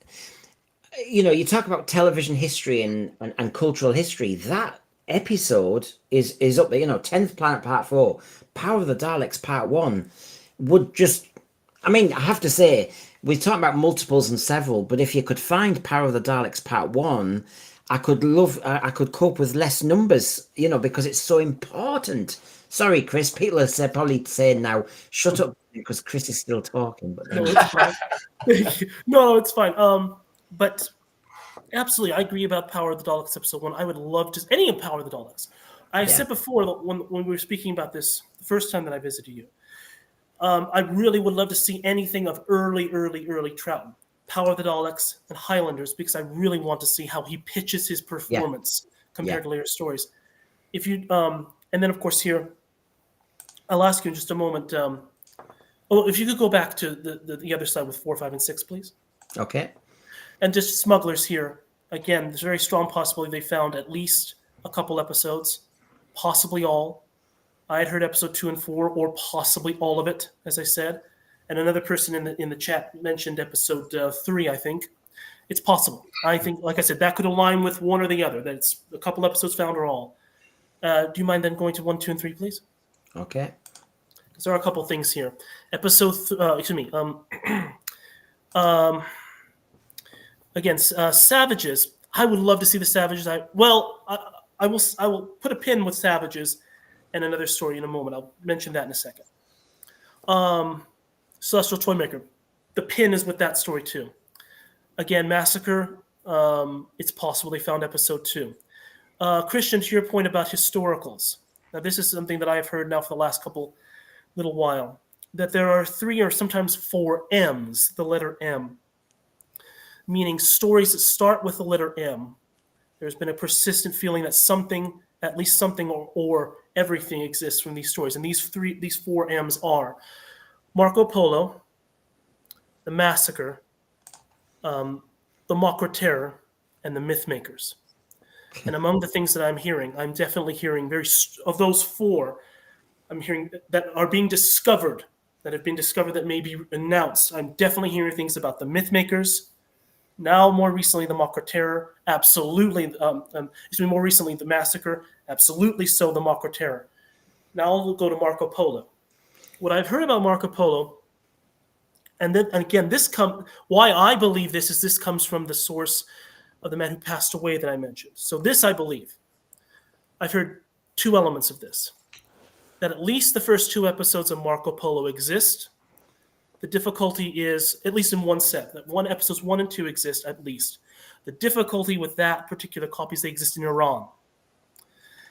you talk about television history and cultural history. That episode is up there. 10th Planet Part 4, Power of the Daleks Part 1 would just. I mean, I have to say, we talk about multiples and several, but if you could find Power of the Daleks Part 1, I could cope with less numbers, because it's so important. Sorry, Chris. People are probably saying now, shut up, because Chris is still talking. But No, it's fine. No, it's fine. But absolutely, I agree about Power of the Daleks episode 1. I would love to any of Power of the Daleks. I Yeah. said before that when we were speaking about this the first time that I visited you, I really would love to see anything of early Troughton, Power of the Daleks, and Highlanders, because I really want to see how he pitches his performance compared to later stories. If you and then of course here, I'll ask you in just a moment. If you could go back to the other side with 4, 5, and 6, please. Okay. And just smugglers here. Again, there's a very strong possibility they found at least a couple episodes, possibly all. I had heard episode 2 and 4, or possibly all of it, as I said. And another person in the chat mentioned episode 3, I think. It's possible. I think, like I said, that could align with one or the other, that it's a couple episodes found or all. Do you mind then going to 1, 2, and 3, please? Okay. Because there are a couple things here. Again, Savages. I would love to see the Savages. I will put a pin with Savages and another story in a moment. I'll mention that in a second. Celestial Toymaker. The pin is with that story too. Again, Massacre. It's possible they found episode 2. Christian, to your point about historicals. Now, this is something that I have heard now for the last little while, that there are 3 or sometimes 4 M's, the letter M, meaning stories that start with the letter M. There's been a persistent feeling that something, at least something or everything exists from these stories. And these 4 M's are Marco Polo, the Massacre, the Mockra Terror, and the Mythmakers. And among the things that I'm definitely hearing of those 4, I'm hearing that are being discovered, that have been discovered, that may be announced. I'm definitely hearing things about the Mythmakers. Now, more recently, the Mockra Terror. Absolutely. More recently, the Massacre. Absolutely so, the Mockra Terror. Now we'll go to Marco Polo. What I've heard about Marco Polo, and again, why I believe this comes from the source of the man who passed away that I mentioned. So this, I believe. I've heard 2 elements of this. That at least the first 2 episodes of Marco Polo exist. The difficulty is, at least in one set, that episodes 1 and 2 exist at least. The difficulty with that particular copy is they exist in Iran.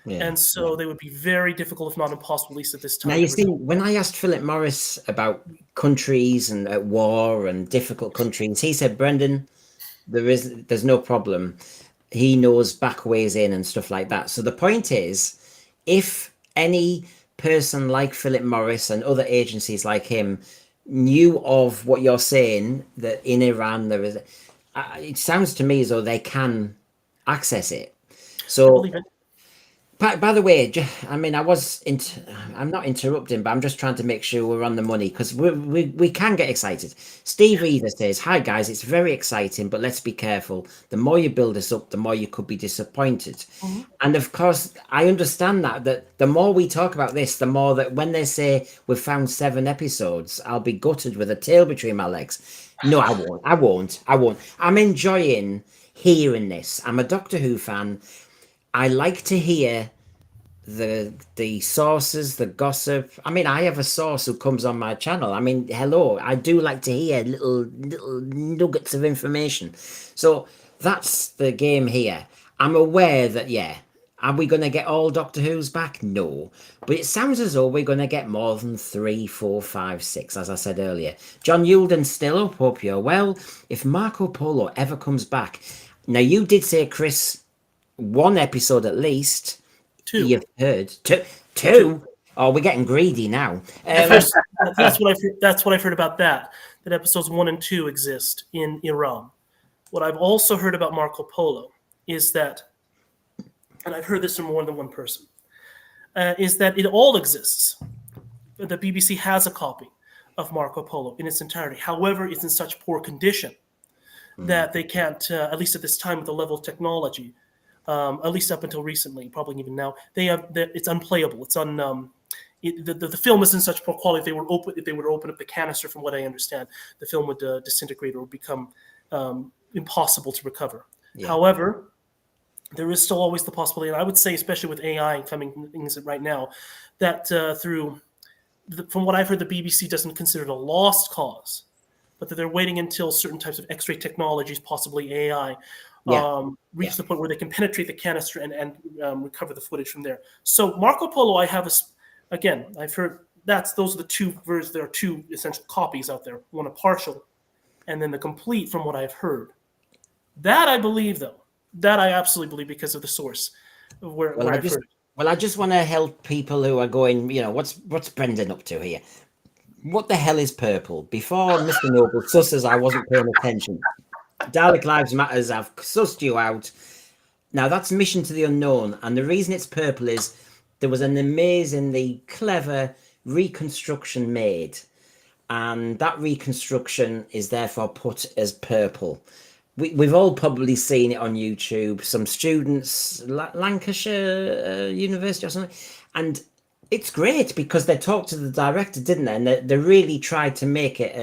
Yeah, and so they would be very difficult, if not impossible, at least at this time. Now, you see, when I asked Philip Morris about countries and war and difficult countries, he said, Brendan, there's no problem. He knows back ways in and stuff like that. So the point is, if any person like Philip Morris and other agencies like him knew of what you're saying, that in Iran there is, it sounds to me as though they can access it. So, by the way, I mean, I'm not interrupting, but I'm just trying to make sure we're on the money, because we can get excited. Steve either says, hi guys, it's very exciting, but let's be careful. The more you build us up, the more you could be disappointed. Mm-hmm. And of course, I understand that the more we talk about this, the more that when they say we've found 7 episodes, I'll be gutted with a tail between my legs. No, I won't. I'm enjoying hearing this. I'm a Doctor Who fan. I like to hear the sources, the gossip. I mean, I have a source who comes on my channel. I mean, hello, I do like to hear little nuggets of information. So that's the game here. I'm aware that, are we going to get all Doctor Who's back? No. But it sounds as though we're going to get more than 3, 4, 5, 6, as I said earlier. John Yulden's still up. Hope you're well. If Marco Polo ever comes back. Now, you did say, Chris, 1 episode at least. 2. You've heard 2. Oh, we're getting greedy now. That's what I've heard about that episodes 1 and 2 exist in Iran. What I've also heard about Marco Polo is that, and I've heard this from more than one person, is that it all exists. The BBC has a copy of Marco Polo in its entirety. However, it's in such poor condition that they can't, at least at this time with the level of technology, at least up until recently, probably even now, it's unplayable. It's the film is in such poor quality. If they were open up the canister, from what I understand, the film would disintegrate or become impossible to recover. Yeah. However, there is still always the possibility, and I would say, especially with AI coming things right now, that from what I've heard, the BBC doesn't consider it a lost cause, but that they're waiting until certain types of X-ray technologies, possibly AI, reach the point where they can penetrate the canister and recover the footage from there. So Marco Polo, I've heard those are the two versions. There are two essential copies out there, one a partial, and then the complete, from what I've heard. That I believe, though. That I absolutely believe, because of the source of where I've heard it. Well, I just want to help people who are going, what's Brendan up to here? What the hell is purple? Before Mr. Noble susses, I wasn't paying attention. Dalek Lives Matters, I've sussed you out. Now, that's Mission to the Unknown. And the reason it's purple is there was an amazingly clever reconstruction made. And that reconstruction is therefore put as purple. We've all probably seen it on YouTube. Some students, Lancashire University or something, and it's great because they talked to the director, didn't they? And they really tried to make it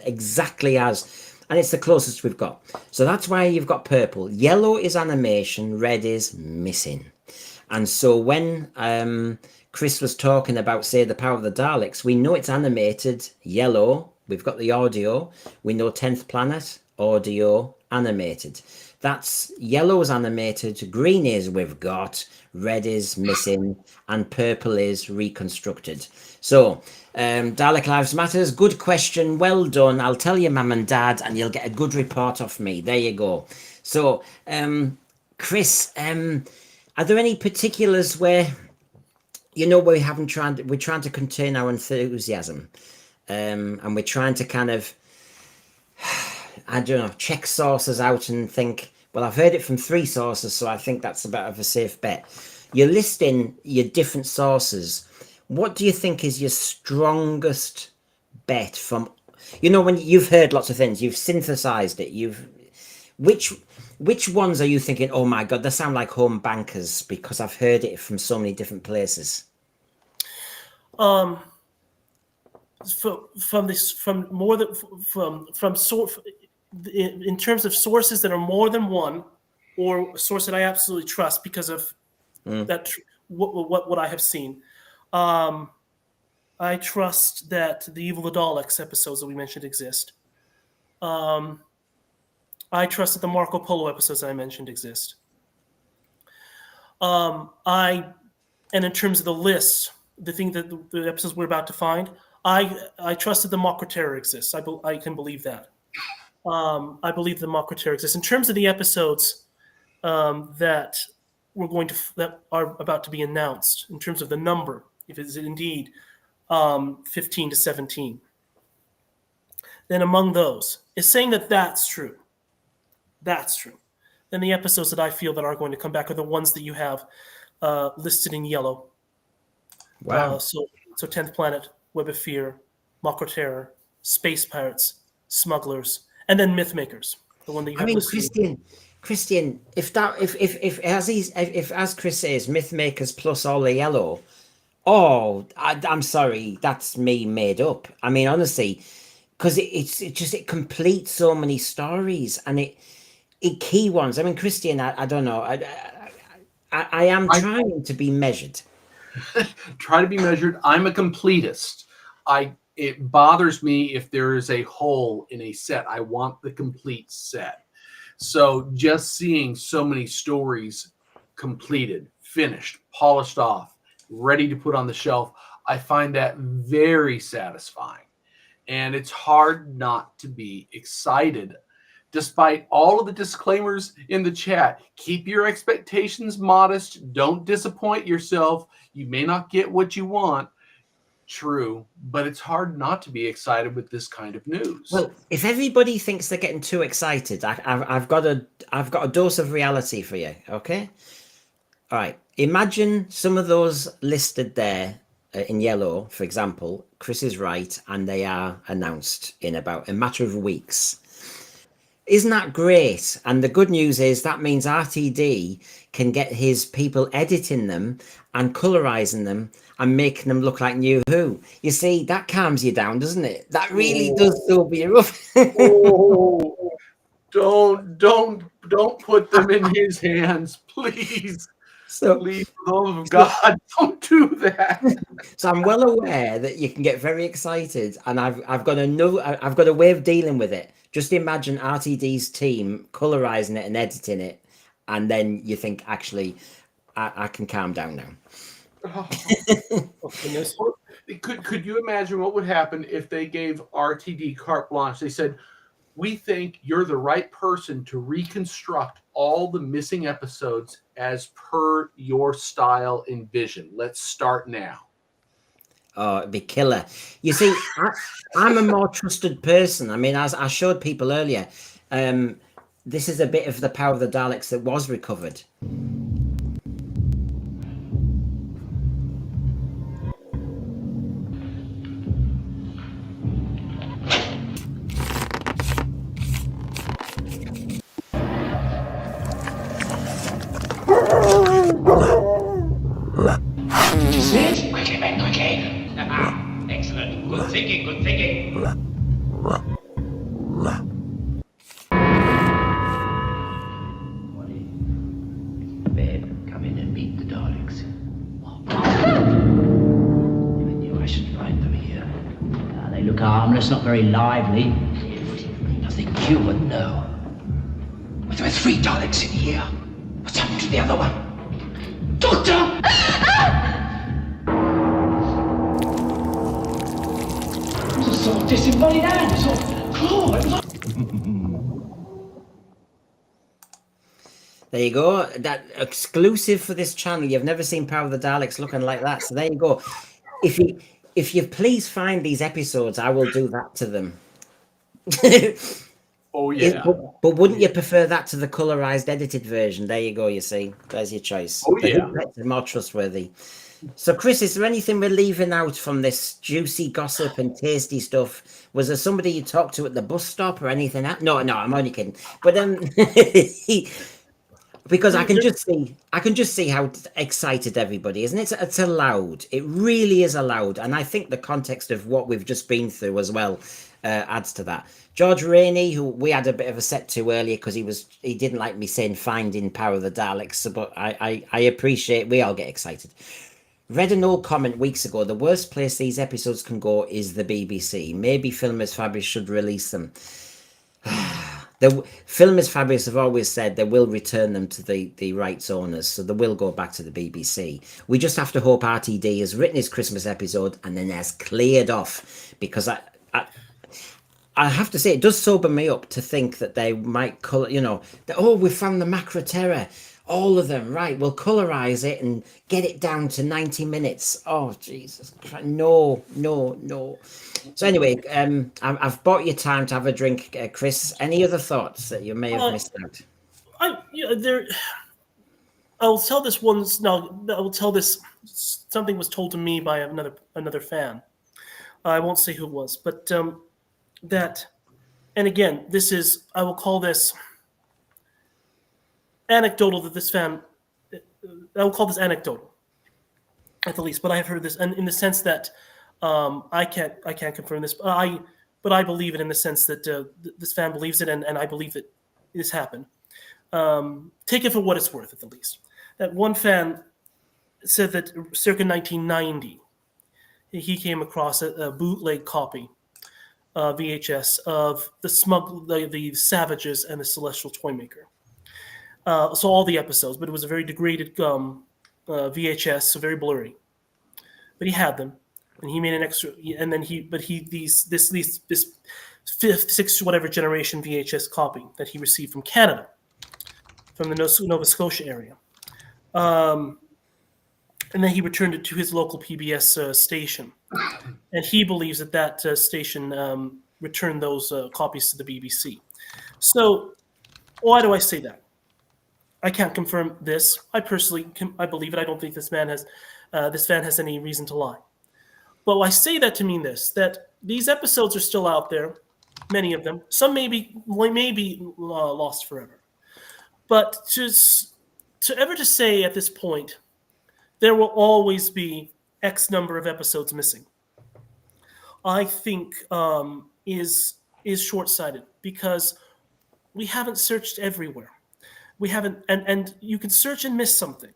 exactly as, and it's the closest we've got. So that's why you've got purple. Yellow is animation, red is missing. And so when Chris was talking about, say, the power of the Daleks, we know it's animated, yellow. We've got the audio. We know 10th Planet, audio, animated. That's yellow is animated, green is we've got, red is missing, and purple is reconstructed. So Dalek Lives Matters, good question, well done. I'll tell your mum and dad and you'll get a good report off me. There you go. So Chris, are there any particulars where we're trying to contain our enthusiasm, and we're trying to kind of, I don't know, check sources out and think, well, I've heard it from 3 sources, so I think that's about of a safe bet. You're listing your different sources. What do you think is your strongest bet from, when you've heard lots of things, you've synthesized it, which ones are you thinking, oh my God, they sound like home bankers because I've heard it from so many different places? In terms of sources that are more than one, or a source that I absolutely trust because of that, what I have seen. I trust that the Evil the Daleks episodes that we mentioned exist. I trust that the Marco Polo episodes I mentioned exist. And in terms of the list, the thing that the episodes we're about to find, I trust that the Mock Terror exists. I can believe that. I believe the Mock Terror exists. In terms of the episodes that are about to be announced, in terms of the number, if it's indeed 15 to 17, then among those is saying that that's true. That's true. Then the episodes that I feel that are going to come back are the ones that you have listed in yellow. Wow. So 10th Planet, Web of Fear, Mock Terror, Space Pirates, Smugglers, and then Mythmakers. The one that you have listed. Christian, if as Chris says, Mythmakers plus all the yellow, I'm sorry, that's me made up. I mean, honestly, because it completes so many stories and it key ones. I mean, Christian, I don't know. I am trying to be measured. Try to be measured. I'm a completist. It bothers me if there is a hole in a set. I want the complete set. So just seeing so many stories completed, finished, polished off, ready to put on the shelf, I find that very satisfying. And it's hard not to be excited. Despite all of the disclaimers in the chat, keep your expectations modest. Don't disappoint yourself. You may not get what you want. True, but it's hard not to be excited with this kind of news. Well, if everybody thinks they're getting too excited, I've got a dose of reality for you. Okay, all right. Imagine some of those listed there in yellow, for example. Chris is right, and they are announced in about a matter of weeks. isn't that great? And the good news is that means RTD can get his people editing them and colorizing them and making them look like New Who. You see, that calms you down, doesn't it? That really does sober you up. Oh, don't put them in his hands, please. So, Please, for the love of God, don't do that. so I'm well aware that you can get very excited, and I've got a way of dealing with it. Just imagine RTD's team colorizing it and editing it, and then you think, actually, I can calm down now. Oh, goodness. Could you imagine what would happen if they gave RTD carte blanche? They said, we think you're the right person to reconstruct all the missing episodes as per your style and vision. Let's start now. Oh, it'd be killer. You see, I'm a more trusted person. I mean, as I showed people earlier, this is a bit of the power of the Daleks that was recovered. Quickly, men, quickly. Excellent. Good thinking, good thinking. Babe, come in and meet the Daleks. I knew I should find them here. They look harmless, not very lively. Nothing human, no. But there are 3 Daleks in here. What's happened to the other one? Doctor! It was a sort of disembodied hand, a sort of claw. It was There you go. That exclusive for this channel. You've never seen Power of the Daleks looking like that. So there you go. If you please find these episodes, I will do that to them. Oh, yeah. But wouldn't you prefer that to the colorized, edited version? There you go. You see, there's your choice. Oh, yeah. They're more trustworthy. So, Chris, is there anything we're leaving out from this juicy gossip and tasty stuff? Was there somebody you talked to at the bus stop or anything? No, I'm only kidding. But because I can just see how excited everybody is, and it's allowed. It really is allowed, and I think the context of what we've just been through as well adds to that. George Rainey, who we had a bit of a set to earlier because he didn't like me saying finding Power of the Daleks, but I appreciate we all get excited. Read an old comment weeks ago. The worst place these episodes can go is the BBC. Maybe Film is Fabulous should release them. The Film is Fabulous have always said they will return them to the rights owners, so they will go back to the BBC. We just have to hope RTD has written his Christmas episode and then has cleared off, because I have to say it does sober me up to think that they might color. We found the Macra Terror. All of them, right? We'll colorize it and get it down to 90 minutes. Oh, Jesus Christ. No. So anyway, I've bought you time to have a drink, Chris. Any other thoughts that you may have missed out? I will tell this once. No, I will tell this. Something was told to me by another fan. I won't say who it was, but that, and again, this is, I will call this anecdotal, that this fan, I will call this anecdotal at the least, but I have heard this, and in the sense that I can't confirm this, but I believe it in the sense that this fan believes it, and I believe that this happened. Take it for what it's worth, at the least. That one fan said that circa 1990, he came across a bootleg copy, VHS, of the Savages and the Celestial Toymaker. So all the episodes, but it was a very degraded VHS, so very blurry. But he had them, and he made an extra. And then this fifth, sixth, whatever generation VHS copy that he received from Canada, from the Nova Scotia area, and then he returned it to his local PBS station, and he believes that station returned those copies to the BBC. So, why do I say that? I can't confirm this. I personally believe it. I don't think this fan has any reason to lie. But I say that to mean this: that these episodes are still out there. many of them. Some may be lost forever. But to ever just say at this point, there will always be X number of episodes missing, I think is short-sighted, because we haven't searched everywhere. We haven't, and you can search and miss something,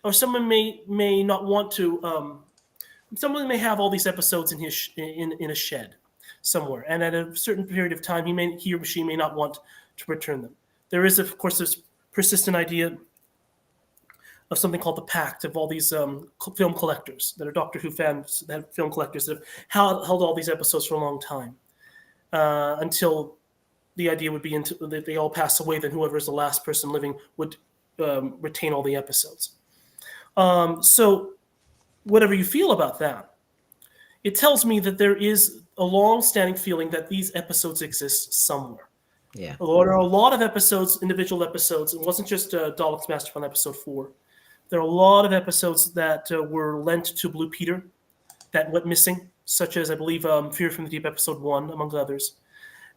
or someone may not want to. Someone may have all these episodes in his in a shed somewhere, and at a certain period of time, he or she may not want to return them. There is, of course, this persistent idea of something called the Pact, of all these film collectors that are Doctor Who fans, that film collectors that have held all these episodes for a long time, until the idea would be that they all pass away, then whoever is the last person living would retain all the episodes. So whatever you feel about that, it tells me that there is a long-standing feeling that these episodes exist somewhere. Yeah. There are a lot of episodes, individual episodes. It wasn't just Dalek's Master Plan episode 4. There are a lot of episodes that were lent to Blue Peter that went missing, such as, I believe, Fear from the Deep episode 1, among others.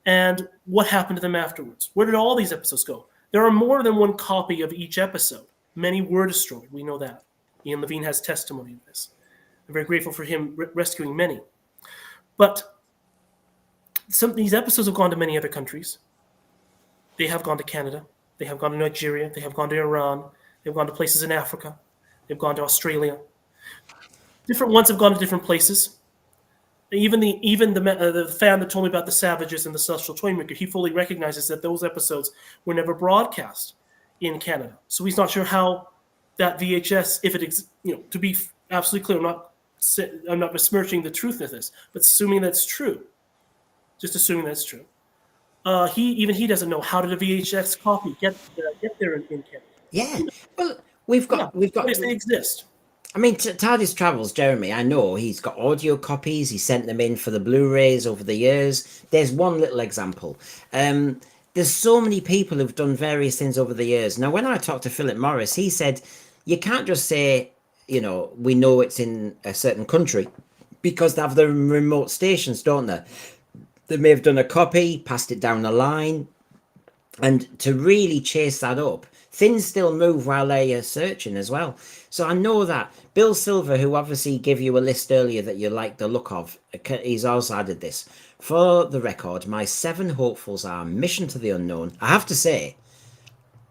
And what happened to them afterwards? Where did all these episodes go? There are more than one copy of each episode. Many were destroyed. We know that. Ian Levine has testimony of this. I'm very grateful for him rescuing many. But some of these episodes have gone to many other countries. They have gone to Canada. They have gone to Nigeria. They have gone to Iran. They've gone to places in Africa. They've gone to Australia. Different ones have gone to different places. Even the fan that told me about the Savages and the Celestial Toymaker, he fully recognizes that those episodes were never broadcast in Canada. So he's not sure how that VHS, if it, to be absolutely clear, I'm not besmirching the truth of this, but assuming that's true, just assuming that's true. He doesn't know, how did a VHS copy get there in Canada? Yeah, well, we've got. If they exist. I mean, TARDIS Travels, Jeremy, I know he's got audio copies. He sent them in for the Blu-rays over the years. There's one little example. There's so many people who've done various things over the years. Now, when I talked to Philip Morris, he said, you can't just say, we know it's in a certain country, because they have the remote stations, don't they? They may have done a copy, passed it down the line, and to really chase that up, things still move while they are searching as well. So I know that. Bill Silver, who obviously gave you a list earlier that you like the look of, he's also added this. For the record, my 7 hopefuls are Mission to the Unknown. I have to say,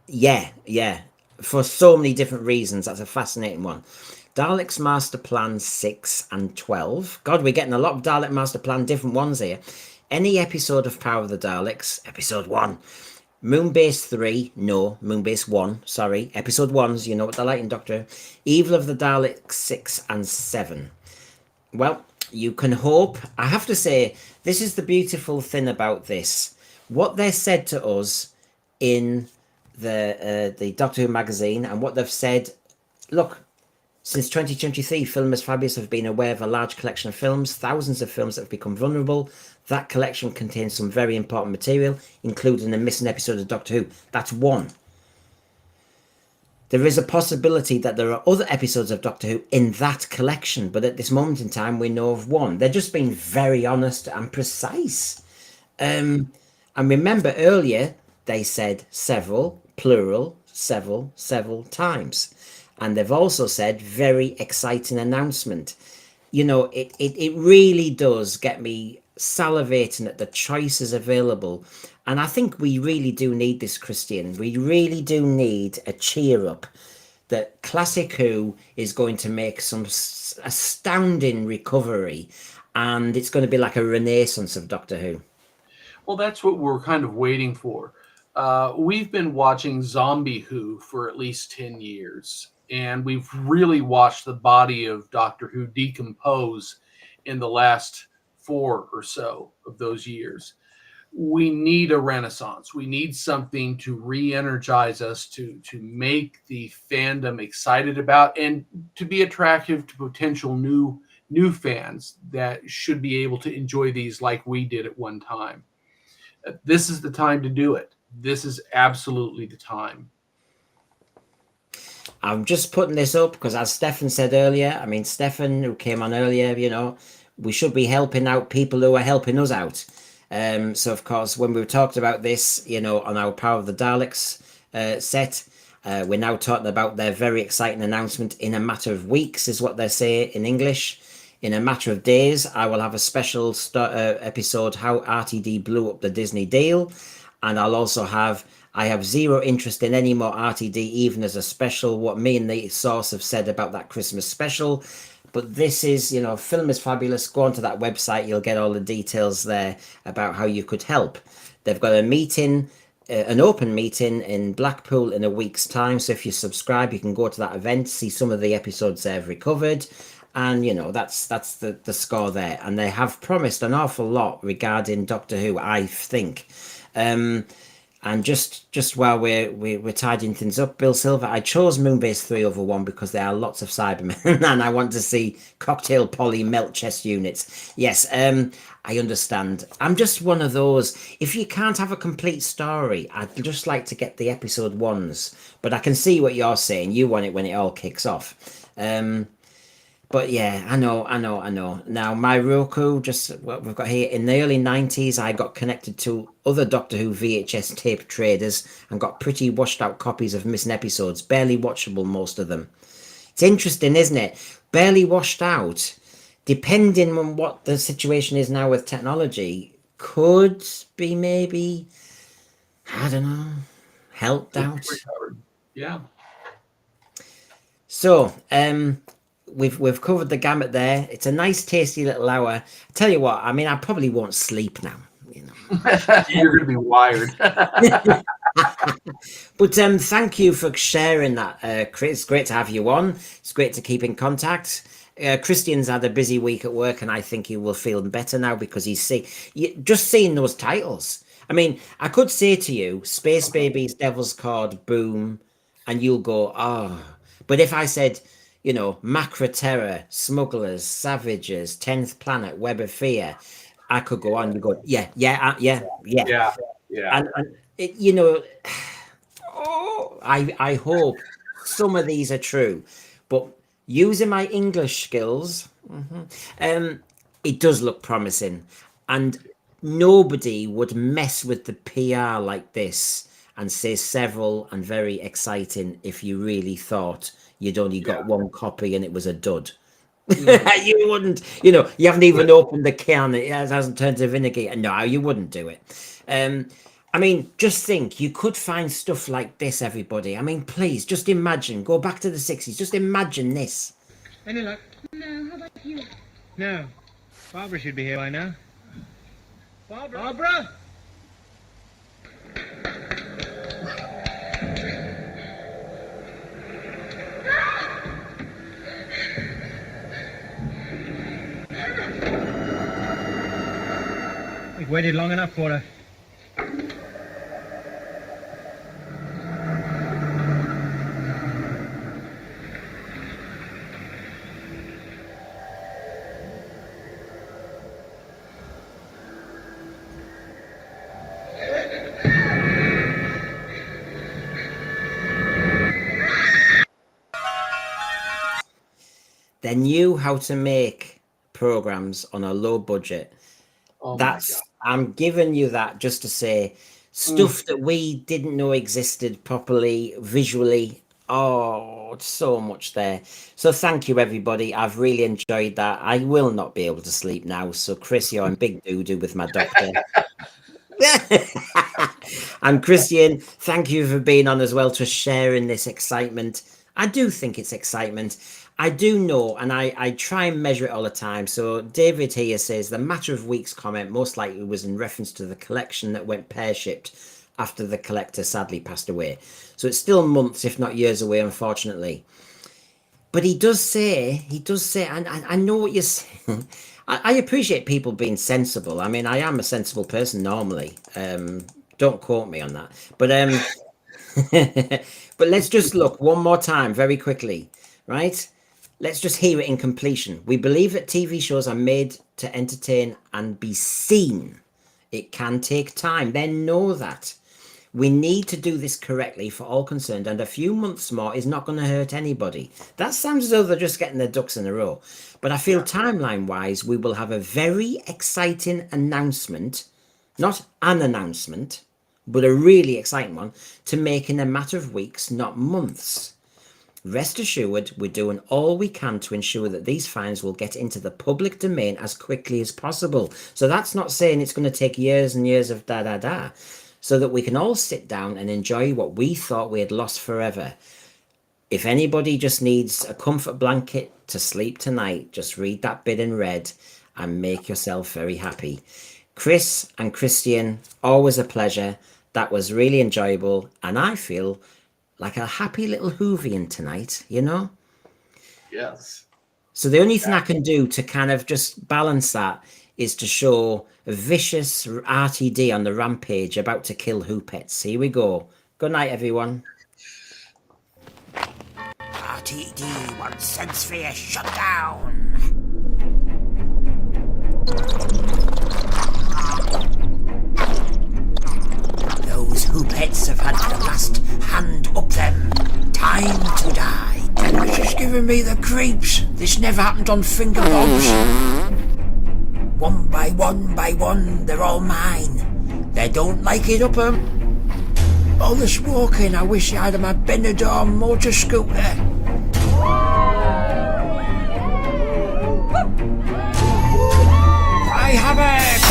yeah, for so many different reasons. That's a fascinating one. Dalek's Master Plan 6 and 12. God, we're getting a lot of Dalek Master Plan, different ones here. Any episode of Power of the Daleks, episode 1. Moonbase 3, no, Moonbase 1, sorry. Episode 1s, you know what they're like in Doctor. Evil of the Daleks 6 and 7. Well, you can hope. I have to say, this is the beautiful thing about this. What they said to us in the Doctor Who magazine, and what they've said, look, since 2023, Filmers Fabulous have been aware of a large collection of films, thousands of films that have become vulnerable. That collection contains some very important material, including a missing episode of Doctor Who. That's one. There is a possibility that there are other episodes of Doctor Who in that collection, but at this moment in time, we know of one. They're just being very honest and precise. And remember earlier, they said several, plural, several times. And they've also said very exciting announcement. It really does get me salivating at the choices available. And I think we really do need this, Christian. We really do need a cheer up that Classic Who is going to make some astounding recovery, and it's going to be like a renaissance of Doctor Who. Well, that's what we're kind of waiting for. We've been watching Zombie Who for at least 10 years, and we've really watched the body of Doctor Who decompose in the last 4 or so of those years. We need a renaissance. We need something to re-energize us, to make the fandom excited about, and to be attractive to potential new fans that should be able to enjoy these like we did at one time. This is the time to do it. This is absolutely the time. I'm just putting this up because, as Stefan said earlier, Stefan, who came on earlier, we should be helping out people who are helping us out. So, of course, when we were talking about this, on our Power of the Daleks set, we're now talking about their very exciting announcement in a matter of weeks, is what they say in English. In a matter of days, I will have a special episode, How RTD Blew Up the Disney Deal. And I'll also I have zero interest in any more RTD, even as a special, what me and the source have said about that Christmas special. But this is, Film is Fabulous. Go onto that website. You'll get all the details there about how you could help. They've got a meeting, an open meeting in Blackpool in a week's time. So if you subscribe, you can go to that event, see some of the episodes they've recovered. And, that's the score there. And they have promised an awful lot regarding Doctor Who, I think. And just while we're tidying things up, Bill Silver, I chose Moonbase 3/1 because there are lots of Cybermen and I want to see cocktail poly melt chest units. Yes, I understand. I'm just one of those. If you can't have a complete story, I'd just like to get the episode ones. But I can see what you're saying. You want it when it all kicks off. But yeah, I know. Now, my Roku, just what we've got here, in the early 90s, I got connected to other Doctor Who VHS tape traders and got pretty washed out copies of missing episodes, barely watchable, most of them. It's interesting, isn't it? Barely washed out, depending on what the situation is now with technology, could be maybe, I don't know, helped out. Yeah. So, we've covered the gamut there. It's a nice, tasty little hour. I tell you what, I mean, I probably won't sleep now. You're going to be wired. But thank you for sharing that, Chris. It's great to have you on. It's great to keep in contact. Christian's had a busy week at work, and I think he will feel better now because he's just seeing those titles. I mean, I could say to you, Space Babies, Devil's Cord, Boom, and you'll go, oh. But if I said, Macra Terror, Smugglers, Savages, 10th Planet, Web of Fear, I could go on. You go, yeah. And I hope some of these are true, but using my English skills, it does look promising, and nobody would mess with the PR like this and say several and very exciting if you really thought you'd only got one copy and it was a dud. You wouldn't, you haven't even opened the can. It hasn't turned to vinegar. No, you wouldn't do it. I mean, just think, you could find stuff like this, everybody. I mean, please, just imagine. Go back to the 60s. Just imagine this. Any luck? No, how about you? No. Barbara should be here by now. Barbara? Barbara? We've waited long enough for her. They knew how to make programs on a low budget. I'm giving you that just to say stuff that we didn't know existed properly visually. Oh, so much there. So thank you, everybody. I've really enjoyed that. I will not be able to sleep now. So Chris, you're in big doo-doo with my doctor. And Christian, thank you for being on as well, to sharing this excitement. I do think it's excitement. I do know, and I try and measure it all the time. So David here says the matter of weeks comment most likely was in reference to the collection that went pear-shipped after the collector sadly passed away. So it's still months, if not years away, unfortunately. But he does say, and I know what you're saying. I appreciate people being sensible. I mean, I am a sensible person normally. Don't quote me on that. But but let's just look one more time very quickly, right? Let's just hear it in completion. We believe that TV shows are made to entertain and be seen. It can take time. They know that. We need to do this correctly for all concerned, and a few months more is not going to hurt anybody. That sounds as though they're just getting their ducks in a row. But I feel timeline-wise, we will have a very exciting announcement not an announcement, but a really exciting one to make in a matter of weeks, not months. Rest assured, we're doing all we can to ensure that these finds will get into the public domain as quickly as possible. So that's not saying it's going to take years and years of da-da-da, so that we can all sit down and enjoy what we thought we had lost forever. If anybody just needs a comfort blanket to sleep tonight, just read that bit in red and make yourself very happy. Chris and Christian, always a pleasure. That was really enjoyable, and I feel like a happy little Hoovian tonight, you know? Yes. So the only thing I can do to kind of just balance that is to show a vicious RTD on the rampage about to kill Hoopets. Here we go. Good night, everyone. RTD wants sense-sphere shut down. Those Hoopets have had the last hand up them. Time to die. This is giving me the creeps. This never happened on Finger Bobs. One by one, they're all mine. They don't like it up 'em. All this walking, I wish I had my Benidorm motor scooter. I have it!